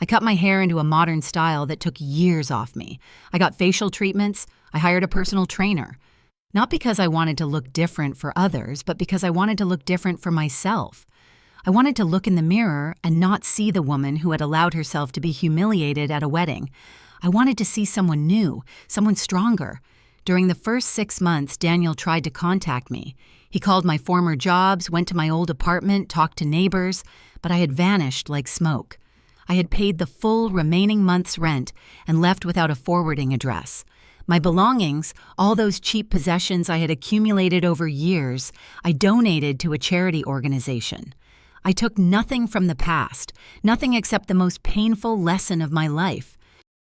I cut my hair into a modern style that took years off me. I got facial treatments. I hired a personal trainer. Not because I wanted to look different for others, but because I wanted to look different for myself. I wanted to look in the mirror and not see the woman who had allowed herself to be humiliated at a wedding. I wanted to see someone new, someone stronger. During the first 6 months, Daniel tried to contact me. He called my former jobs, went to my old apartment, talked to neighbors, but I had vanished like smoke. I had paid the full remaining month's rent and left without a forwarding address. My belongings, all those cheap possessions I had accumulated over years, I donated to a charity organization. I took nothing from the past, nothing except the most painful lesson of my life.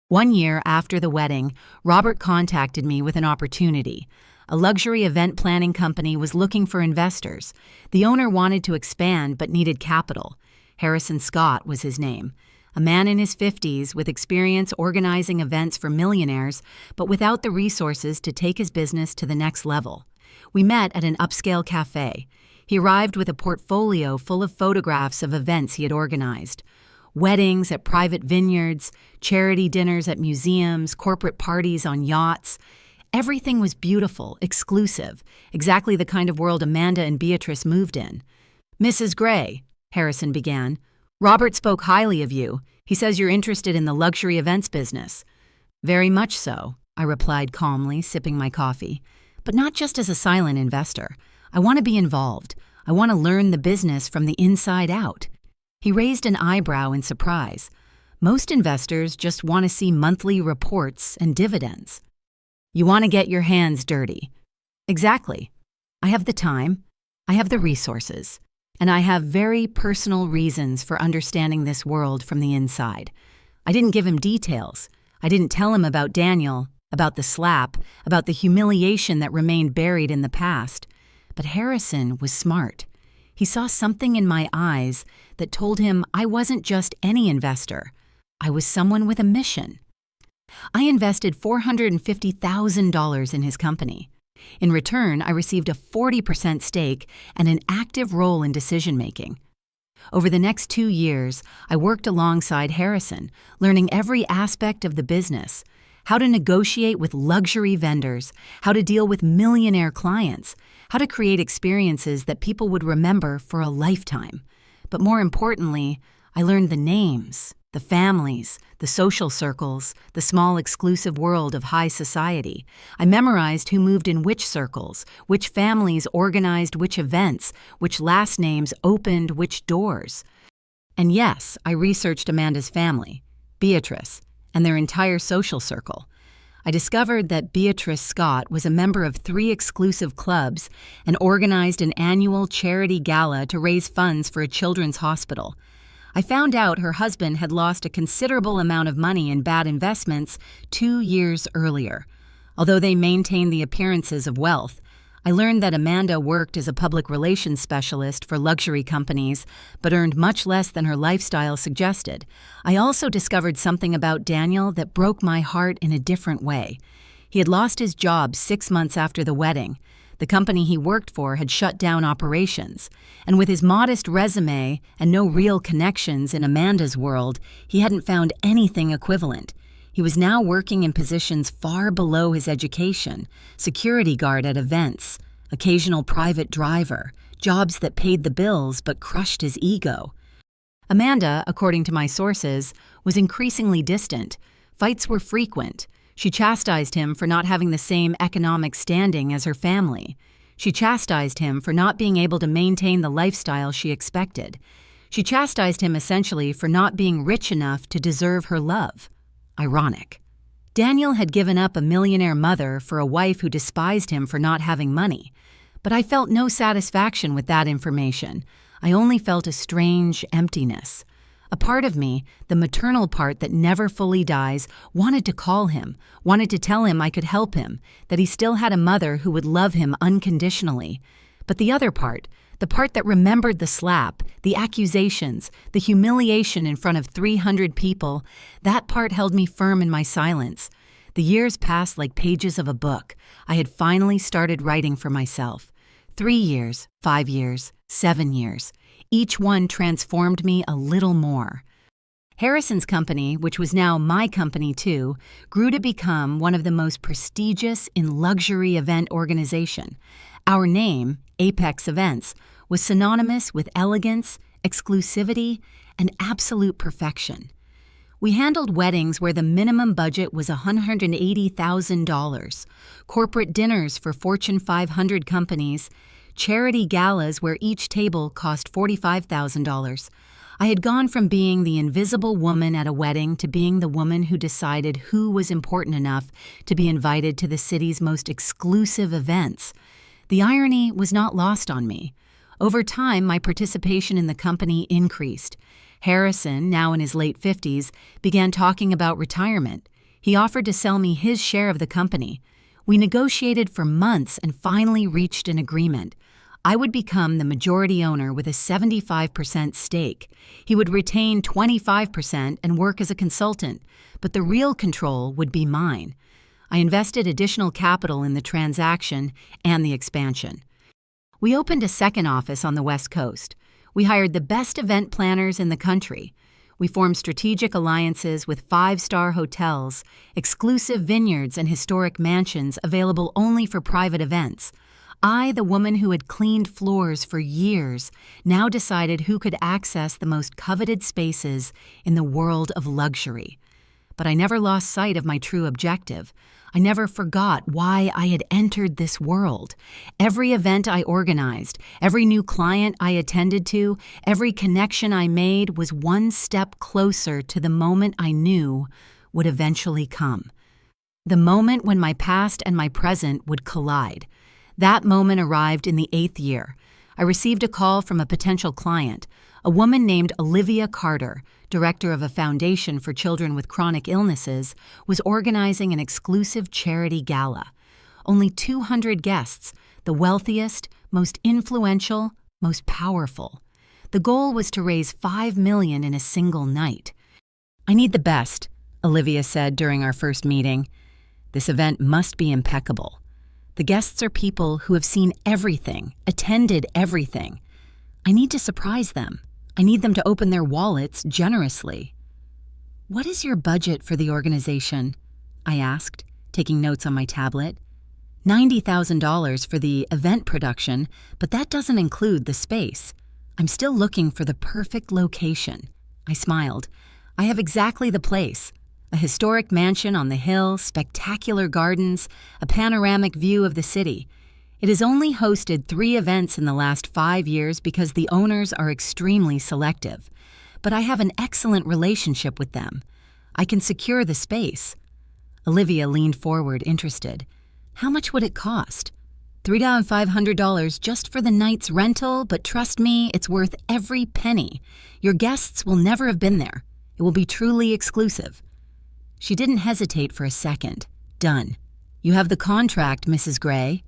1 year after the wedding, Robert contacted me with an opportunity. A luxury event planning company was looking for investors. The owner wanted to expand but needed capital. Harrison Scott was his name. A man in his 50s with experience organizing events for millionaires, but without the resources to take his business to the next level. We met at an upscale cafe. He arrived with a portfolio full of photographs of events he had organized. Weddings at private vineyards, charity dinners at museums, corporate parties on yachts. Everything was beautiful, exclusive, exactly the kind of world Amanda and Beatrice moved in. "Mrs. Gray," Harrison began, "Robert spoke highly of you. He says you're interested in the luxury events business." "Very much so," I replied calmly, sipping my coffee. "But not just as a silent investor. I want to be involved. I want to learn the business from the inside out." He raised an eyebrow in surprise. "Most investors just want to see monthly reports and dividends." "You want to get your hands dirty." "Exactly. I have the time, I have the resources, and I have very personal reasons for understanding this world from the inside." I didn't give him details. I didn't tell him about Daniel, about the slap, about the humiliation that remained buried in the past. But Harrison was smart. He saw something in my eyes that told him I wasn't just any investor. I was someone with a mission. I invested $450,000 in his company. In return, I received a 40% stake and an active role in decision-making. Over the next 2 years, I worked alongside Harrison, learning every aspect of the business: how to negotiate with luxury vendors, how to deal with millionaire clients, how to create experiences that people would remember for a lifetime. But more importantly, I learned the names, the families, the social circles, the small exclusive world of high society. I memorized who moved in which circles, which families organized which events, which last names opened which doors. And yes, I researched Amanda's family, Beatrice, and their entire social circle. I discovered that Beatrice Scott was a member of 3 exclusive clubs and organized an annual charity gala to raise funds for a children's hospital. I found out her husband had lost a considerable amount of money in bad investments 2 years earlier. Although they maintained the appearances of wealth, I learned that Amanda worked as a public relations specialist for luxury companies, but earned much less than her lifestyle suggested. I also discovered something about Daniel that broke my heart in a different way. He had lost his job 6 months after the wedding. The company he worked for had shut down operations, and with his modest resume and no real connections in Amanda's world, he hadn't found anything equivalent. He was now working in positions far below his education: security guard at events, occasional private driver, jobs that paid the bills but crushed his ego. Amanda, according to my sources, was increasingly distant. Fights were frequent. She chastised him for not having the same economic standing as her family. She chastised him for not being able to maintain the lifestyle she expected. She chastised him essentially for not being rich enough to deserve her love. Ironic. Daniel had given up a millionaire mother for a wife who despised him for not having money. But I felt no satisfaction with that information. I only felt a strange emptiness. A part of me, the maternal part that never fully dies, wanted to call him, wanted to tell him I could help him, that he still had a mother who would love him unconditionally. But the other part, the part that remembered the slap, the accusations, the humiliation in front of 300 people, that part held me firm in my silence. The years passed like pages of a book. I had finally started writing for myself. 3 years, 5 years, 7 years. Each one transformed me a little more. Harrison's company, which was now my company too, grew to become one of the most prestigious in luxury event organization. Our name, Apex Events, was synonymous with elegance, exclusivity, and absolute perfection. We handled weddings where the minimum budget was $180,000, corporate dinners for Fortune 500 companies, charity galas where each table cost $45,000. I had gone from being the invisible woman at a wedding to being the woman who decided who was important enough to be invited to the city's most exclusive events. The irony was not lost on me. Over time, my participation in the company increased. Harrison, now in his late 50s, began talking about retirement. He offered to sell me his share of the company. We negotiated for months and finally reached an agreement. I would become the majority owner with a 75% stake. He would retain 25% and work as a consultant, but the real control would be mine. I invested additional capital in the transaction and the expansion. We opened a second office on the West Coast. We hired the best event planners in the country. We formed strategic alliances with five-star hotels, exclusive vineyards, and historic mansions available only for private events. I, the woman who had cleaned floors for years, now decided who could access the most coveted spaces in the world of luxury. But I never lost sight of my true objective. I never forgot why I had entered this world. Every event I organized, every new client I attended to, every connection I made was one step closer to the moment I knew would eventually come. The moment when my past and my present would collide. That moment arrived in the 8th year. I received a call from a potential client, a woman named Olivia Carter, director of a foundation for children with chronic illnesses, was organizing an exclusive charity gala. Only 200 guests, the wealthiest, most influential, most powerful. The goal was to raise $5 million in a single night. "I need the best," Olivia said during our first meeting. "This event must be impeccable. The guests are people who have seen everything, attended everything. I need to surprise them. I need them to open their wallets generously." "What is your budget for the organization?" I asked, taking notes on my tablet. $90,000 for the event production, but that doesn't include the space. I'm still looking for the perfect location. I smiled. "I have exactly the place. A historic mansion on the hill, spectacular gardens, a panoramic view of the city. It has only hosted 3 events in the last 5 years because the owners are extremely selective. But I have an excellent relationship with them. I can secure the space." Olivia leaned forward, interested. "How much would it cost?" $3,500 just for the night's rental, but trust me, it's worth every penny. Your guests will never have been there. It will be truly exclusive." She didn't hesitate for a second. "Done. You have the contract, Mrs. Gray."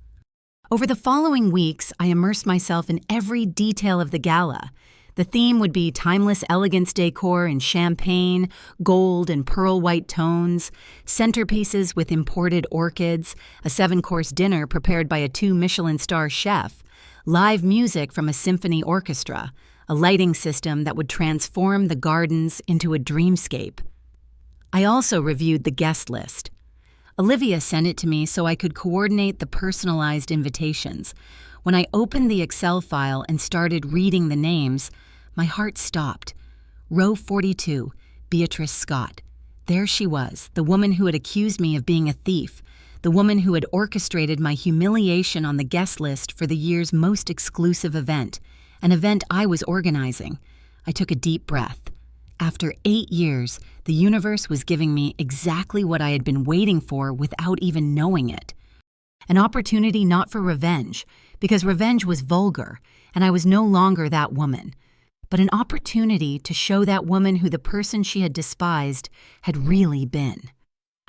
Over the following weeks, I immersed myself in every detail of the gala. The theme would be timeless elegance decor in champagne, gold and pearl white tones, centerpieces with imported orchids, a 7-course dinner prepared by a 2-Michelin star chef, live music from a symphony orchestra, a lighting system that would transform the gardens into a dreamscape. I also reviewed the guest list. Olivia sent it to me so I could coordinate the personalized invitations. When I opened the Excel file and started reading the names, my heart stopped. Row 42, Beatrice Scott. There she was, the woman who had accused me of being a thief, the woman who had orchestrated my humiliation on the guest list for the year's most exclusive event, an event I was organizing. I took a deep breath. After 8 years, the universe was giving me exactly what I had been waiting for without even knowing it. An opportunity not for revenge, because revenge was vulgar, and I was no longer that woman, but an opportunity to show that woman who the person she had despised had really been.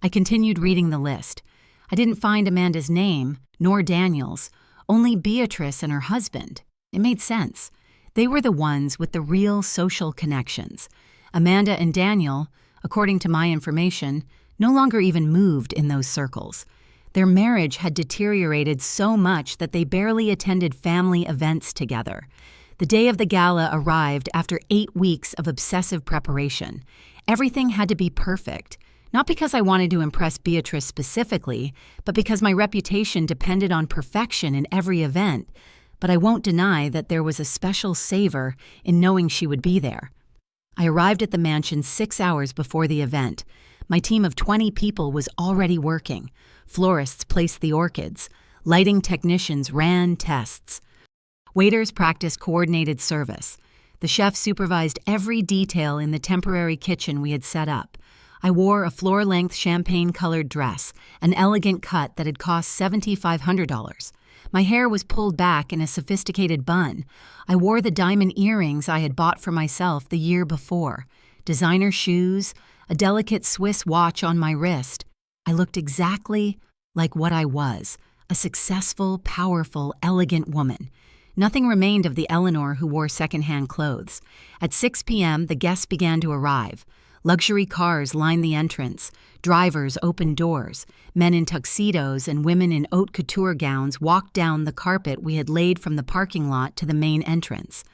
I continued reading the list. I didn't find Amanda's name, nor Daniel's, only Beatrice and her husband. It made sense. They were the ones with the real social connections. Amanda and Daniel, according to my information, no longer even moved in those circles. Their marriage had deteriorated so much that they barely attended family events together. The day of the gala arrived after 8 weeks of obsessive preparation. Everything had to be perfect, not because I wanted to impress Beatrice specifically, but because my reputation depended on perfection in every event. But I won't deny that there was a special savor in knowing she would be there. I arrived at the mansion 6 hours before the event. My team of 20 people was already working. Florists placed the orchids. Lighting technicians ran tests. Waiters practiced coordinated service. The chef supervised every detail in the temporary kitchen we had set up. I wore a floor-length champagne-colored dress, an elegant cut that had cost $7,500. My hair was pulled back in a sophisticated bun. I wore the diamond earrings I had bought for myself the year before, designer shoes, a delicate Swiss watch on my wrist. I looked exactly like what I was, a successful, powerful, elegant woman. Nothing remained of the Eleanor who wore secondhand clothes. At 6 p.m., the guests began to arrive. Luxury cars lined the entrance. Drivers opened doors. Men in tuxedos and women in haute couture gowns walked down the carpet we had laid from the parking lot to the main entrance.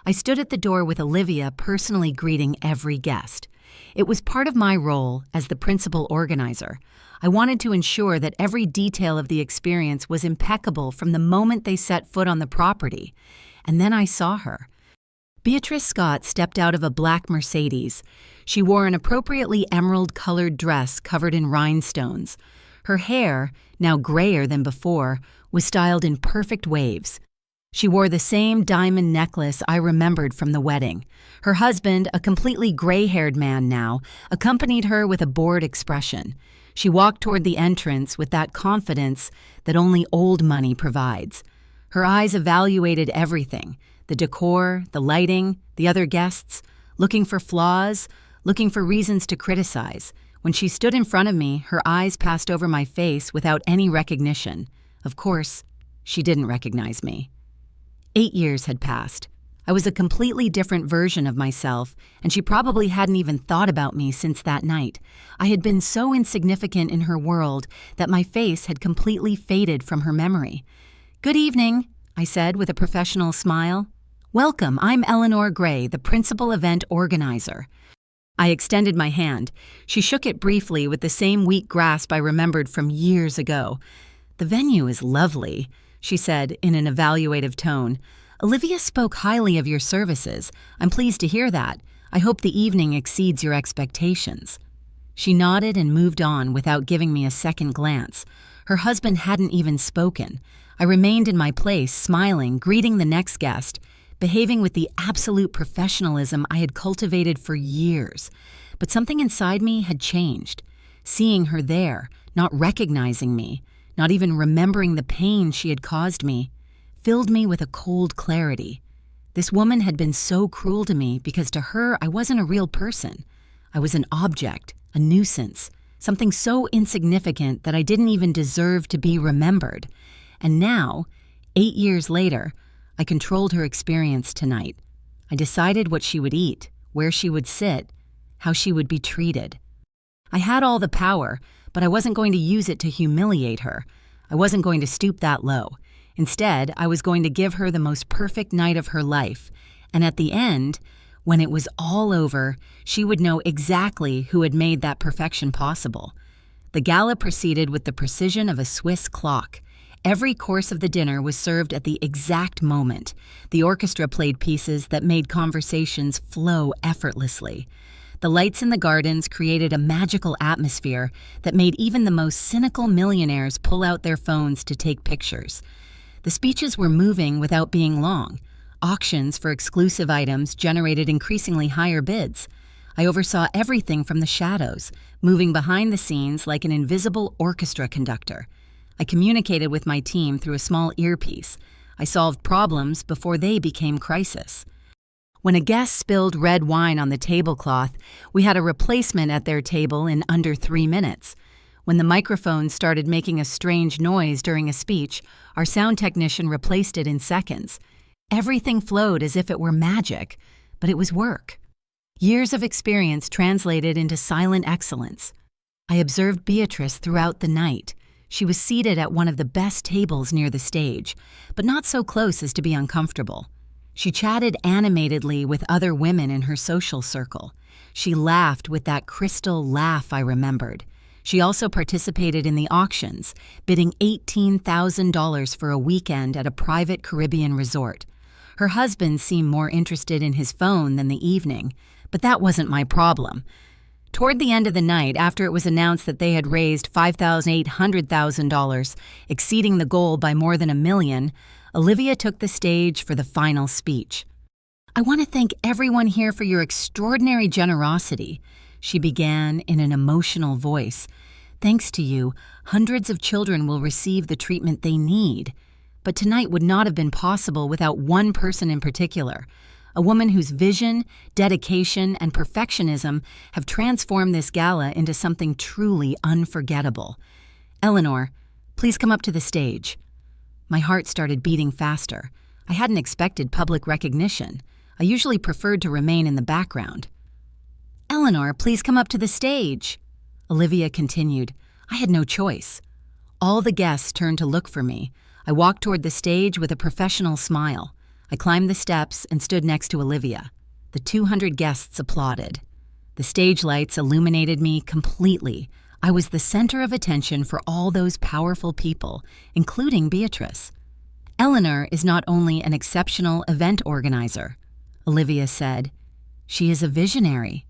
I stood at the door with Olivia, personally greeting every guest. It was part of my role as the principal organizer. I wanted to ensure that every detail of the experience was impeccable from the moment they set foot on the property. And then I saw her. Beatrice Scott stepped out of a black Mercedes. She wore an appropriately emerald-colored dress covered in rhinestones. Her hair, now grayer than before, was styled in perfect waves. She wore the same diamond necklace I remembered from the wedding. Her husband, a completely gray-haired man now, accompanied her with a bored expression. She walked toward the entrance with that confidence that only old money provides. Her eyes evaluated everything: the decor, the lighting, the other guests, looking for flaws, looking for reasons to criticize. When she stood in front of me, her eyes passed over my face without any recognition. Of course, she didn't recognize me. 8 years had passed. I was a completely different version of myself, and she probably hadn't even thought about me since that night. I had been so insignificant in her world that my face had completely faded from her memory. "Good evening," I said with a professional smile. "Welcome, I'm Eleanor Gray, the principal event organizer." I extended my hand. She shook it briefly with the same weak grasp I remembered from years ago. "The venue is lovely," she said in an evaluative tone. "Olivia spoke highly of your services. I'm pleased to hear that. I hope the evening exceeds your expectations." She nodded and moved on without giving me a second glance. Her husband hadn't even spoken. I remained in my place, smiling, greeting the next guest, behaving with the absolute professionalism I had cultivated for years. But something inside me had changed. Seeing her there, not recognizing me, not even remembering the pain she had caused me, filled me with a cold clarity. This woman had been so cruel to me because to her I wasn't a real person. I was an object, a nuisance, something so insignificant that I didn't even deserve to be remembered. And now, 8 years later, I controlled her experience tonight. I decided what she would eat, where she would sit, how she would be treated. I had all the power, but I wasn't going to use it to humiliate her. I wasn't going to stoop that low. Instead, I was going to give her the most perfect night of her life. And at the end, when it was all over, she would know exactly who had made that perfection possible. The gala proceeded with the precision of a Swiss clock. Every course of the dinner was served at the exact moment. The orchestra played pieces that made conversations flow effortlessly. The lights in the gardens created a magical atmosphere that made even the most cynical millionaires pull out their phones to take pictures. The speeches were moving without being long. Auctions for exclusive items generated increasingly higher bids. I oversaw everything from the shadows, moving behind the scenes like an invisible orchestra conductor. I communicated with my team through a small earpiece. I solved problems before they became crisis. When a guest spilled red wine on the tablecloth, we had a replacement at their table in under 3 minutes. When the microphone started making a strange noise during a speech, our sound technician replaced it in seconds. Everything flowed as if it were magic, but it was work. Years of experience translated into silent excellence. I observed Beatrice throughout the night. She was seated at one of the best tables near the stage, but not so close as to be uncomfortable. She chatted animatedly with other women in her social circle. She laughed with that crystal laugh I remembered. She also participated in the auctions, bidding $18,000 for a weekend at a private Caribbean resort. Her husband seemed more interested in his phone than the evening, but that wasn't my problem. Toward the end of the night, after it was announced that they had raised $5,800,000, exceeding the goal by more than $1 million, Olivia took the stage for the final speech. "I want to thank everyone here for your extraordinary generosity," she began in an emotional voice. "Thanks to you, hundreds of children will receive the treatment they need. But tonight would not have been possible without one person in particular, a woman whose vision, dedication, and perfectionism have transformed this gala into something truly unforgettable. Eleanor, please come up to the stage." My heart started beating faster. I hadn't expected public recognition. I usually preferred to remain in the background. "Eleanor, please come up to the stage," Olivia continued. I had no choice. All the guests turned to look for me. I walked toward the stage with a professional smile. I climbed the steps and stood next to Olivia. The 200 guests applauded. The stage lights illuminated me completely. I was the center of attention for all those powerful people, including Beatrice. "Eleanor is not only an exceptional event organizer," Olivia said. "She is a visionary."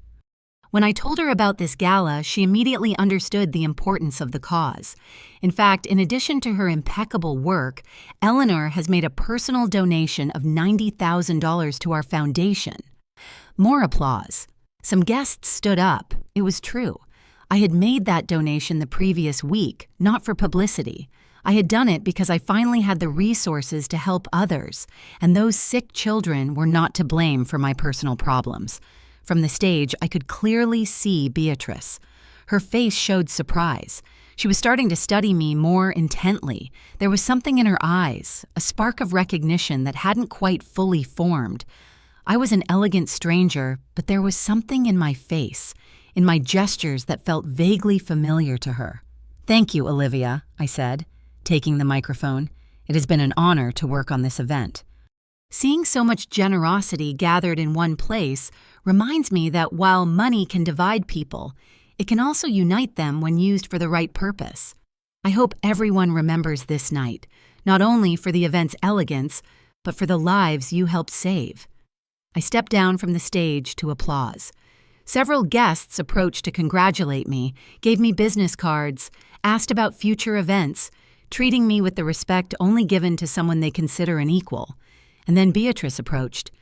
When I told her about this gala, she immediately understood the importance of the cause. In fact, in addition to her impeccable work, Eleanor has made a personal donation of $90,000 to our foundation. More applause. Some guests stood up. It was true. I had made that donation the previous week, not for publicity. I had done it because I finally had the resources to help others, and those sick children were not to blame for my personal problems. From the stage, I could clearly see Beatrice. Her face showed surprise. She was starting to study me more intently. There was something in her eyes, a spark of recognition that hadn't quite fully formed. I was an elegant stranger, but there was something in my face, in my gestures that felt vaguely familiar to her. "Thank you, Olivia," I said, taking the microphone. "It has been an honor to work on this event." Seeing so much generosity gathered in one place reminds me that while money can divide people, it can also unite them when used for the right purpose. I hope everyone remembers this night, not only for the event's elegance, but for the lives you helped save. I stepped down from the stage to applause. Several guests approached to congratulate me, gave me business cards, asked about future events, treating me with the respect only given to someone they consider an equal. And then Beatrice approached.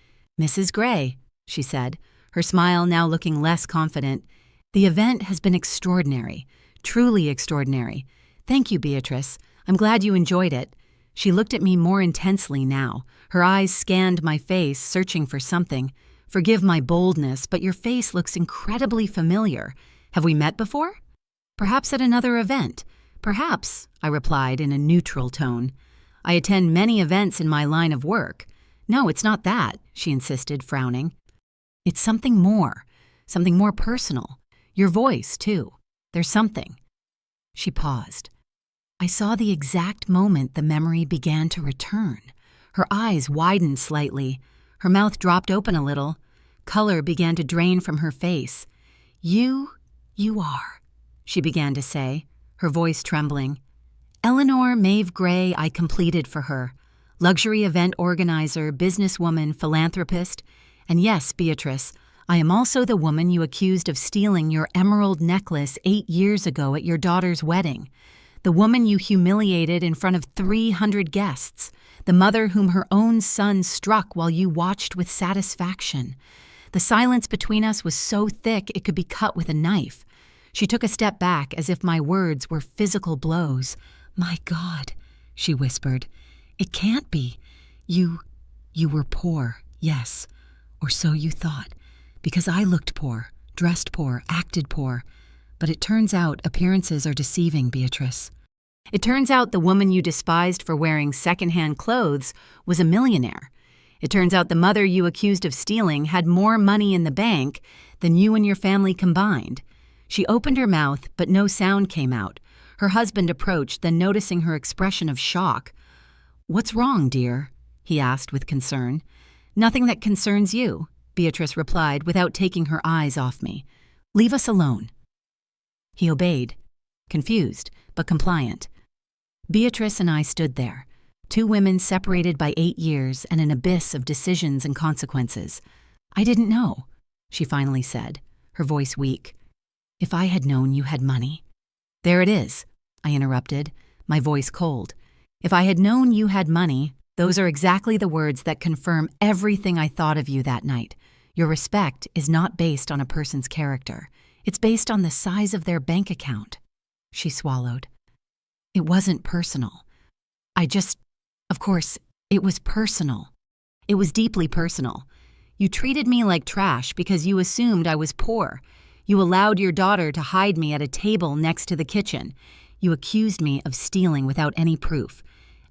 "Mrs. Gray," she said, her smile now looking less confident. "The event has been extraordinary, truly extraordinary. Thank you, Beatrice. I'm glad you enjoyed it." She looked at me more intensely now. Her eyes scanned my face, searching for something. "Forgive my boldness, but your face looks incredibly familiar. Have we met before?" "Perhaps at another event." "Perhaps," I replied in a neutral tone. "I attend many events in my line of work." "No, it's not that," she insisted, frowning. "It's something more personal. Your voice, too. There's something." She paused. I saw the exact moment the memory began to return. Her eyes widened slightly. Her mouth dropped open a little. Color began to drain from her face. You are," she began to say, her voice trembling. "Eleanor Maeve Gray, I completed for her. Luxury event organizer, businesswoman, philanthropist. And yes, Beatrice, I am also the woman you accused of stealing your emerald necklace 8 years ago at your daughter's wedding. The woman you humiliated in front of 300 guests. The mother whom her own son struck while you watched with satisfaction. The silence between us was so thick it could be cut with a knife." She took a step back as if my words were physical blows. "My God," she whispered. "It can't be. You were poor, yes, or so you thought, because I looked poor, dressed poor, acted poor. But it turns out appearances are deceiving, Beatrice. It turns out the woman you despised for wearing secondhand clothes was a millionaire. It turns out the mother you accused of stealing had more money in the bank than you and your family combined." She opened her mouth, but no sound came out. Her husband approached, then noticing her expression of shock. "What's wrong, dear?" he asked with concern. "Nothing that concerns you," Beatrice replied without taking her eyes off me. "Leave us alone." He obeyed, confused but compliant. Beatrice and I stood there, 2 women separated by 8 years and an abyss of decisions and consequences. "I didn't know," she finally said, her voice weak. "If I had known you had money—" "There it is," I interrupted, my voice cold. "If I had known you had money, those are exactly the words that confirm everything I thought of you that night. Your respect is not based on a person's character. It's based on the size of their bank account." She swallowed. "It wasn't personal. Of course, it was personal. It was deeply personal. You treated me like trash because you assumed I was poor. You allowed your daughter to hide me at a table next to the kitchen. You accused me of stealing without any proof,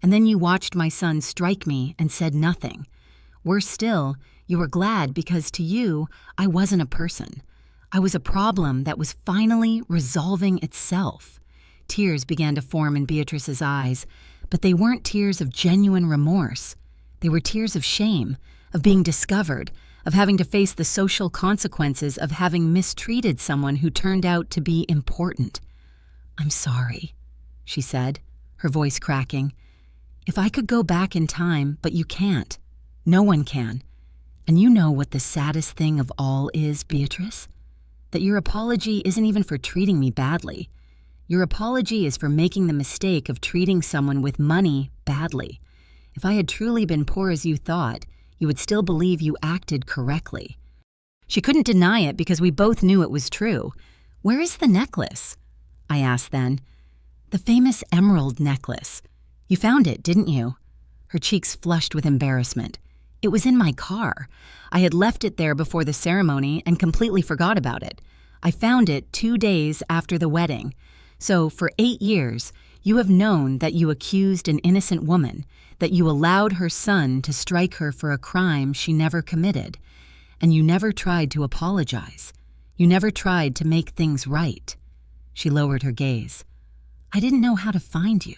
and then you watched my son strike me and said nothing. Worse still, you were glad because to you, I wasn't a person. I was a problem that was finally resolving itself. Tears began to form in Beatrice's eyes, but they weren't tears of genuine remorse. They were tears of shame, of being discovered, of having to face the social consequences of having mistreated someone who turned out to be important. "I'm sorry," she said, her voice cracking. "If I could go back in time, but you can't. No one can. And you know what the saddest thing of all is, Beatrice? That your apology isn't even for treating me badly. Your apology is for making the mistake of treating someone with money badly. If I had truly been poor as you thought, you would still believe you acted correctly." She couldn't deny it because we both knew it was true. "Where is the necklace?" I asked then. "The famous emerald necklace. You found it, didn't you?" Her cheeks flushed with embarrassment. "It was in my car. I had left it there before the ceremony and completely forgot about it. I found it 2 days after the wedding. So for 8 years, you have known that you accused an innocent woman, that you allowed her son to strike her for a crime she never committed, and you never tried to apologize. You never tried to make things right." She lowered her gaze. "I didn't know how to find you.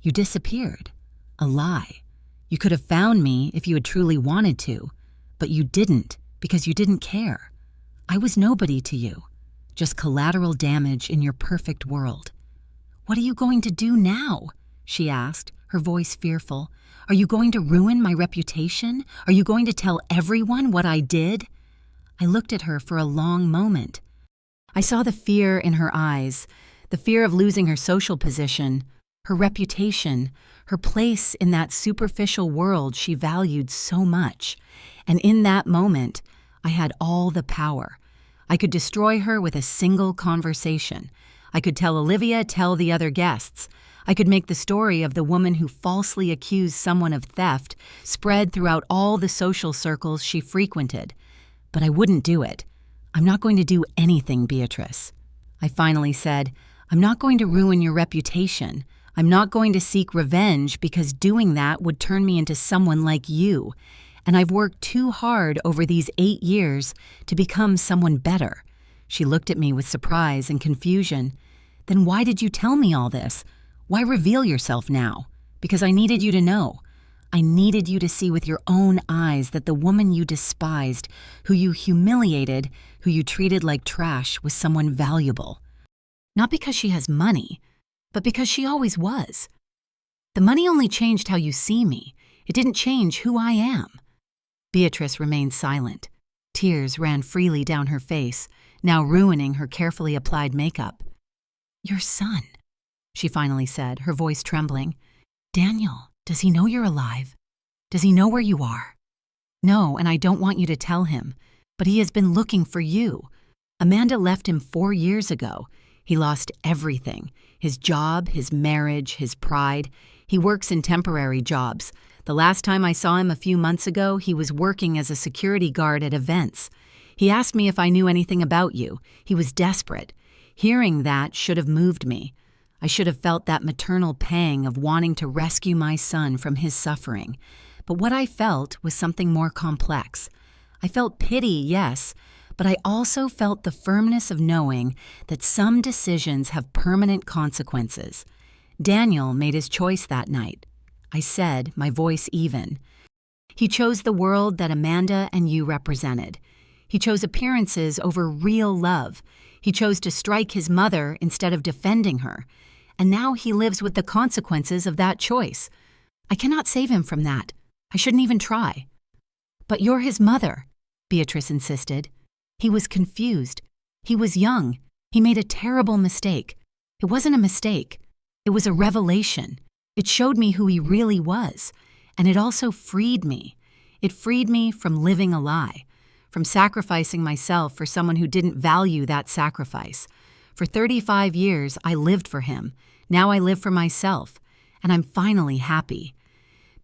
You disappeared. A lie. You could have found me if you had truly wanted to, but you didn't because you didn't care. I was nobody to you, just collateral damage in your perfect world." "What are you going to do now?" she asked, her voice fearful. "Are you going to ruin my reputation? Are you going to tell everyone what I did?" I looked at her for a long moment. I saw the fear in her eyes, the fear of losing her social position, her reputation, her place in that superficial world she valued so much. And in that moment, I had all the power. I could destroy her with a single conversation. I could tell Olivia, tell the other guests. I could make the story of the woman who falsely accused someone of theft spread throughout all the social circles she frequented. But I wouldn't do it. "I'm not going to do anything, Beatrice." I finally said, "I'm not going to ruin your reputation. I'm not going to seek revenge because doing that would turn me into someone like you. And I've worked too hard over these 8 years to become someone better." She looked at me with surprise and confusion. "Then why did you tell me all this? Why reveal yourself now?" "Because I needed you to know. I needed you to see with your own eyes that the woman you despised, who you humiliated, who you treated like trash, was someone valuable. Not because she has money, but because she always was. The money only changed how you see me. It didn't change who I am." Beatrice remained silent. Tears ran freely down her face, now ruining her carefully applied makeup. "Your son," she finally said, her voice trembling. "Daniel, does he know you're alive? Does he know where you are?" "No, and I don't want you to tell him, but he has been looking for you. Amanda left him 4 years ago. He lost everything, his job, his marriage, his pride. He works in temporary jobs. The last time I saw him a few months ago, he was working as a security guard at events. He asked me if I knew anything about you. He was desperate. Hearing that should have moved me. I should have felt that maternal pang of wanting to rescue my son from his suffering. But what I felt was something more complex. I felt pity, yes, but I also felt the firmness of knowing that some decisions have permanent consequences. Daniel made his choice that night. I said, my voice even. He chose the world that Amanda and you represented. He chose appearances over real love. He chose to strike his mother instead of defending her. And now he lives with the consequences of that choice. I cannot save him from that. I shouldn't even try." "But you're his mother," Beatrice insisted. He was confused. He was young. He made a terrible mistake. It wasn't a mistake. It was a revelation. It showed me who he really was. And it also freed me. It freed me from living a lie, from sacrificing myself for someone who didn't value that sacrifice. For 35 years, I lived for him. Now I live for myself. And I'm finally happy.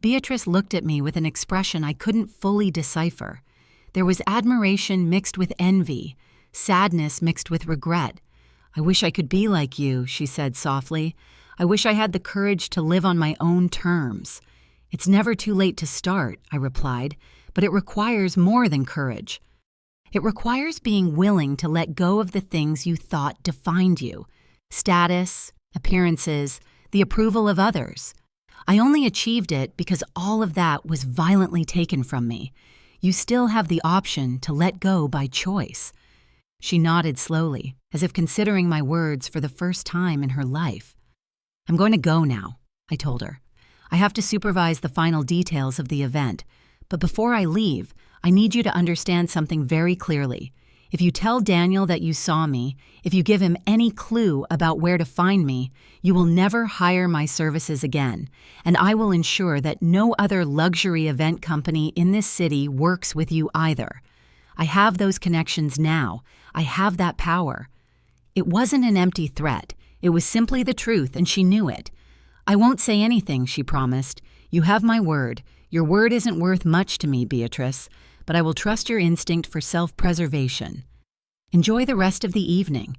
Beatrice looked at me with an expression I couldn't fully decipher. There was admiration mixed with envy, sadness mixed with regret. "I wish I could be like you," she said softly. "I wish I had the courage to live on my own terms." "It's never too late to start," I replied, "but it requires more than courage. It requires being willing to let go of the things you thought defined you: status, appearances, the approval of others. I only achieved it because all of that was violently taken from me. You still have the option to let go by choice." She nodded slowly, as if considering my words for the first time in her life. "I'm going to go now," I told her. "I have to supervise the final details of the event, but before I leave, I need you to understand something very clearly. If you tell Daniel that you saw me, if you give him any clue about where to find me, you will never hire my services again, and I will ensure that no other luxury event company in this city works with you either. I have those connections now. I have that power." It wasn't an empty threat. It was simply the truth, and she knew it. "I won't say anything," she promised. "You have my word. Your word isn't worth much to me, Beatrice, but I will trust your instinct for self-preservation. Enjoy the rest of the evening."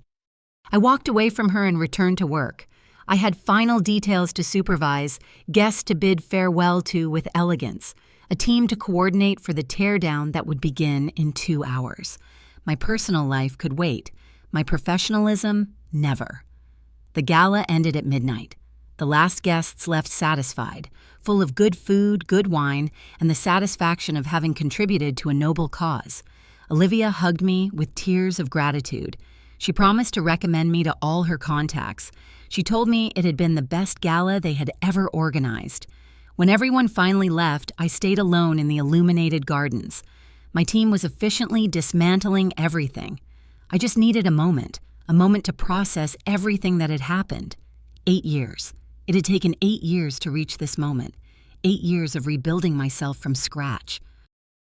I walked away from her and returned to work. I had final details to supervise, guests to bid farewell to with elegance, a team to coordinate for the teardown that would begin in 2 hours. My personal life could wait. My professionalism, never. The gala ended at midnight. The last guests left satisfied, full of good food, good wine, and the satisfaction of having contributed to a noble cause. Olivia hugged me with tears of gratitude. She promised to recommend me to all her contacts. She told me it had been the best gala they had ever organized. When everyone finally left, I stayed alone in the illuminated gardens. My team was efficiently dismantling everything. I just needed a moment to process everything that had happened. 8 years. It had taken 8 years to reach this moment. 8 years of rebuilding myself from scratch.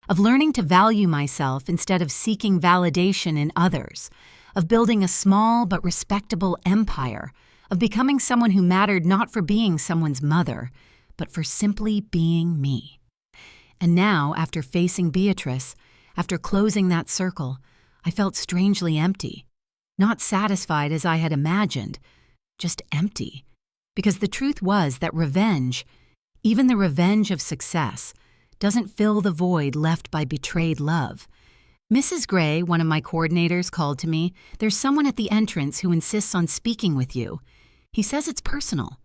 Of learning to value myself instead of seeking validation in others. Of building a small but respectable empire. Of becoming someone who mattered not for being someone's mother, but for simply being me. And now, after facing Beatrice, after closing that circle, I felt strangely empty. Not satisfied as I had imagined, just empty. Because the truth was that revenge, even the revenge of success, doesn't fill the void left by betrayed love. "Mrs. Gray," one of my coordinators, called to me, "there's someone at the entrance who insists on speaking with you. He says it's personal."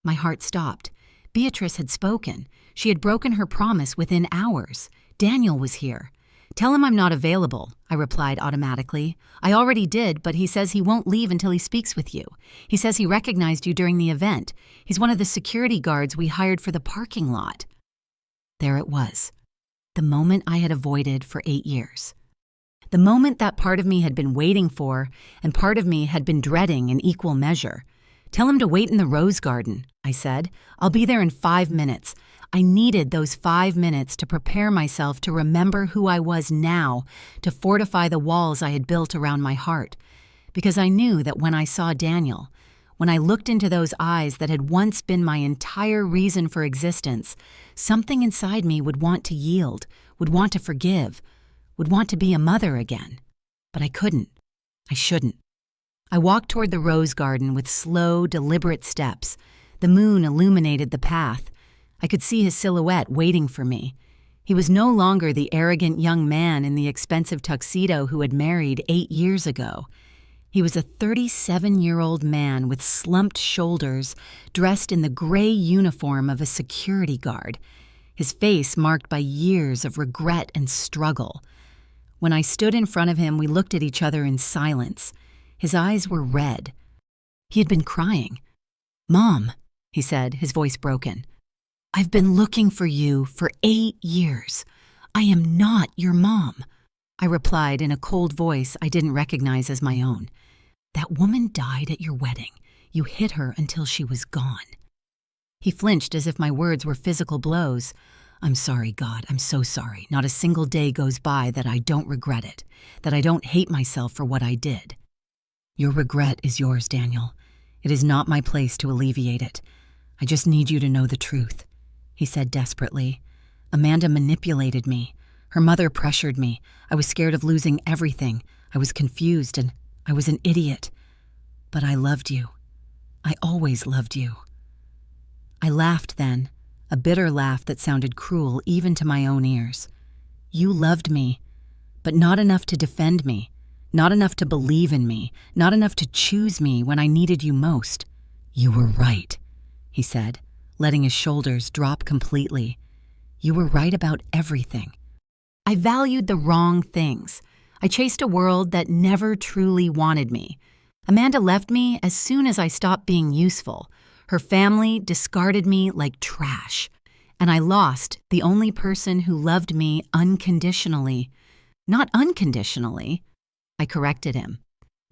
My heart stopped. Beatrice had spoken. She had broken her promise within hours. Daniel was here. "Tell him I'm not available," I replied automatically. "I already did, but he says he won't leave until he speaks with you. He says he recognized you during the event. He's one of the security guards we hired for the parking lot." There it was. The moment I had avoided for 8 years. The moment that part of me had been waiting for, and part of me had been dreading in equal measure. "Tell him to wait in the rose garden," I said. "I'll be there in 5 minutes." I needed those 5 minutes to prepare myself to remember who I was now, to fortify the walls I had built around my heart. Because I knew that when I saw Daniel, when I looked into those eyes that had once been my entire reason for existence, something inside me would want to yield, would want to forgive, would want to be a mother again. But I couldn't. I shouldn't. I walked toward the rose garden with slow, deliberate steps. The moon illuminated the path. I could see his silhouette waiting for me. He was no longer the arrogant young man in the expensive tuxedo who had married 8 years ago. He was a 37-year-old man with slumped shoulders, dressed in the gray uniform of a security guard, his face marked by years of regret and struggle. When I stood in front of him, we looked at each other in silence. His eyes were red. He had been crying. "Mom," he said, his voice broken. "I've been looking for you for 8 years. I am not your mom," I replied in a cold voice I didn't recognize as my own. "That woman died at your wedding. You hit her until she was gone." He flinched as if my words were physical blows. "I'm sorry, God, I'm so sorry. Not a single day goes by that I don't regret it, that I don't hate myself for what I did." "Your regret is yours, Daniel. It is not my place to alleviate it. I just need you to know the truth," he said desperately. "Amanda manipulated me. Her mother pressured me. I was scared of losing everything. I was confused and I was an idiot. But I loved you. I always loved you. I laughed then, a bitter laugh that sounded cruel even to my own ears. You loved me, but not enough to defend me, not enough to believe in me, not enough to choose me when I needed you most. You were right, he said, letting his shoulders drop completely. You were right about everything. I valued the wrong things. I chased a world that never truly wanted me. Amanda left me as soon as I stopped being useful. Her family discarded me like trash. And I lost the only person who loved me unconditionally. Not unconditionally. I corrected him.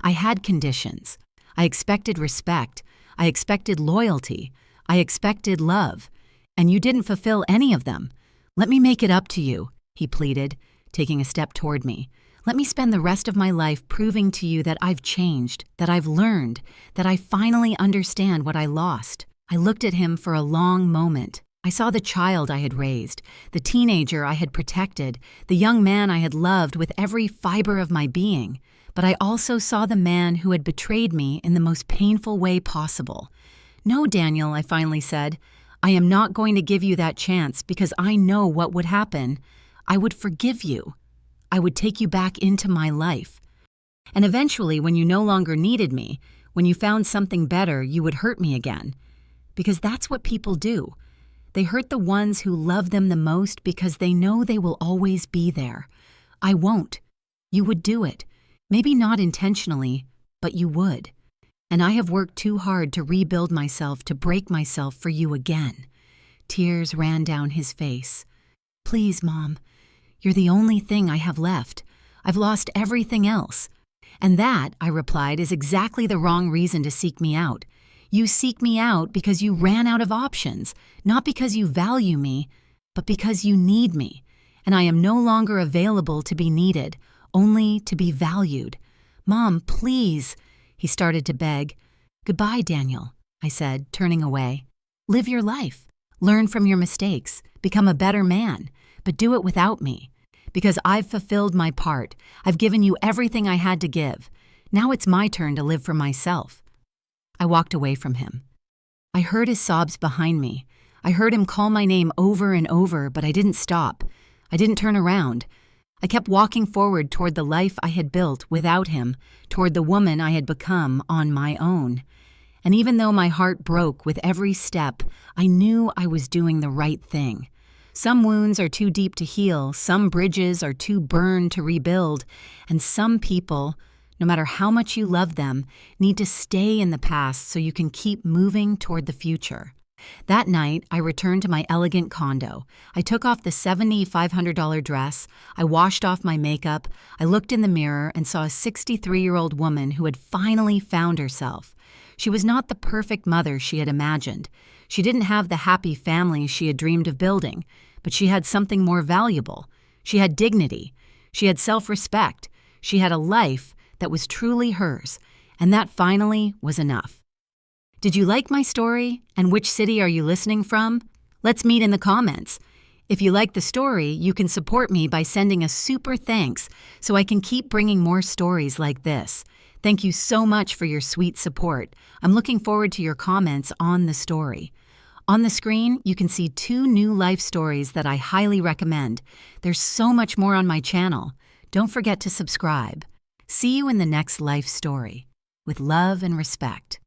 I had conditions. I expected respect. I expected loyalty. I expected love. And you didn't fulfill any of them. Let me make it up to you, he pleaded, taking a step toward me. Let me spend the rest of my life proving to you that I've changed, that I've learned, that I finally understand what I lost. I looked at him for a long moment. I saw the child I had raised, the teenager I had protected, the young man I had loved with every fiber of my being. But I also saw the man who had betrayed me in the most painful way possible. No, Daniel, I finally said. I am not going to give you that chance because I know what would happen. I would forgive you. I would take you back into my life. And eventually, when you no longer needed me, when you found something better, you would hurt me again. Because that's what people do. They hurt the ones who love them the most because they know they will always be there. I won't. You would do it. Maybe not intentionally, but you would. And I have worked too hard to rebuild myself, to break myself for you again. Tears ran down his face. Please, Mom. You're the only thing I have left. I've lost everything else. And that, I replied, is exactly the wrong reason to seek me out. You seek me out because you ran out of options, not because you value me, but because you need me. And I am no longer available to be needed, only to be valued. Mom, please, he started to beg. Goodbye, Daniel, I said, turning away. Live your life. Learn from your mistakes. Become a better man. But do it without me. Because I've fulfilled my part. I've given you everything I had to give. Now it's my turn to live for myself. I walked away from him. I heard his sobs behind me. I heard him call my name over and over, but I didn't stop. I didn't turn around. I kept walking forward toward the life I had built without him, toward the woman I had become on my own. And even though my heart broke with every step, I knew I was doing the right thing. Some wounds are too deep to heal, some bridges are too burned to rebuild, and some people, no matter how much you love them, need to stay in the past so you can keep moving toward the future. That night, I returned to my elegant condo. I took off the $7,500 dress, I washed off my makeup, I looked in the mirror and saw a 63-year-old woman who had finally found herself. She was not the perfect mother she had imagined. She didn't have the happy family she had dreamed of building, but she had something more valuable. She had dignity. She had self-respect. She had a life that was truly hers, and that finally was enough. Did you like my story? And which city are you listening from? Let's meet in the comments. If you like the story, you can support me by sending a super thanks so I can keep bringing more stories like this. Thank you so much for your sweet support. I'm looking forward to your comments on the story. On the screen, you can see 2 new life stories that I highly recommend. There's so much more on my channel. Don't forget to subscribe. See you in the next life story. With love and respect.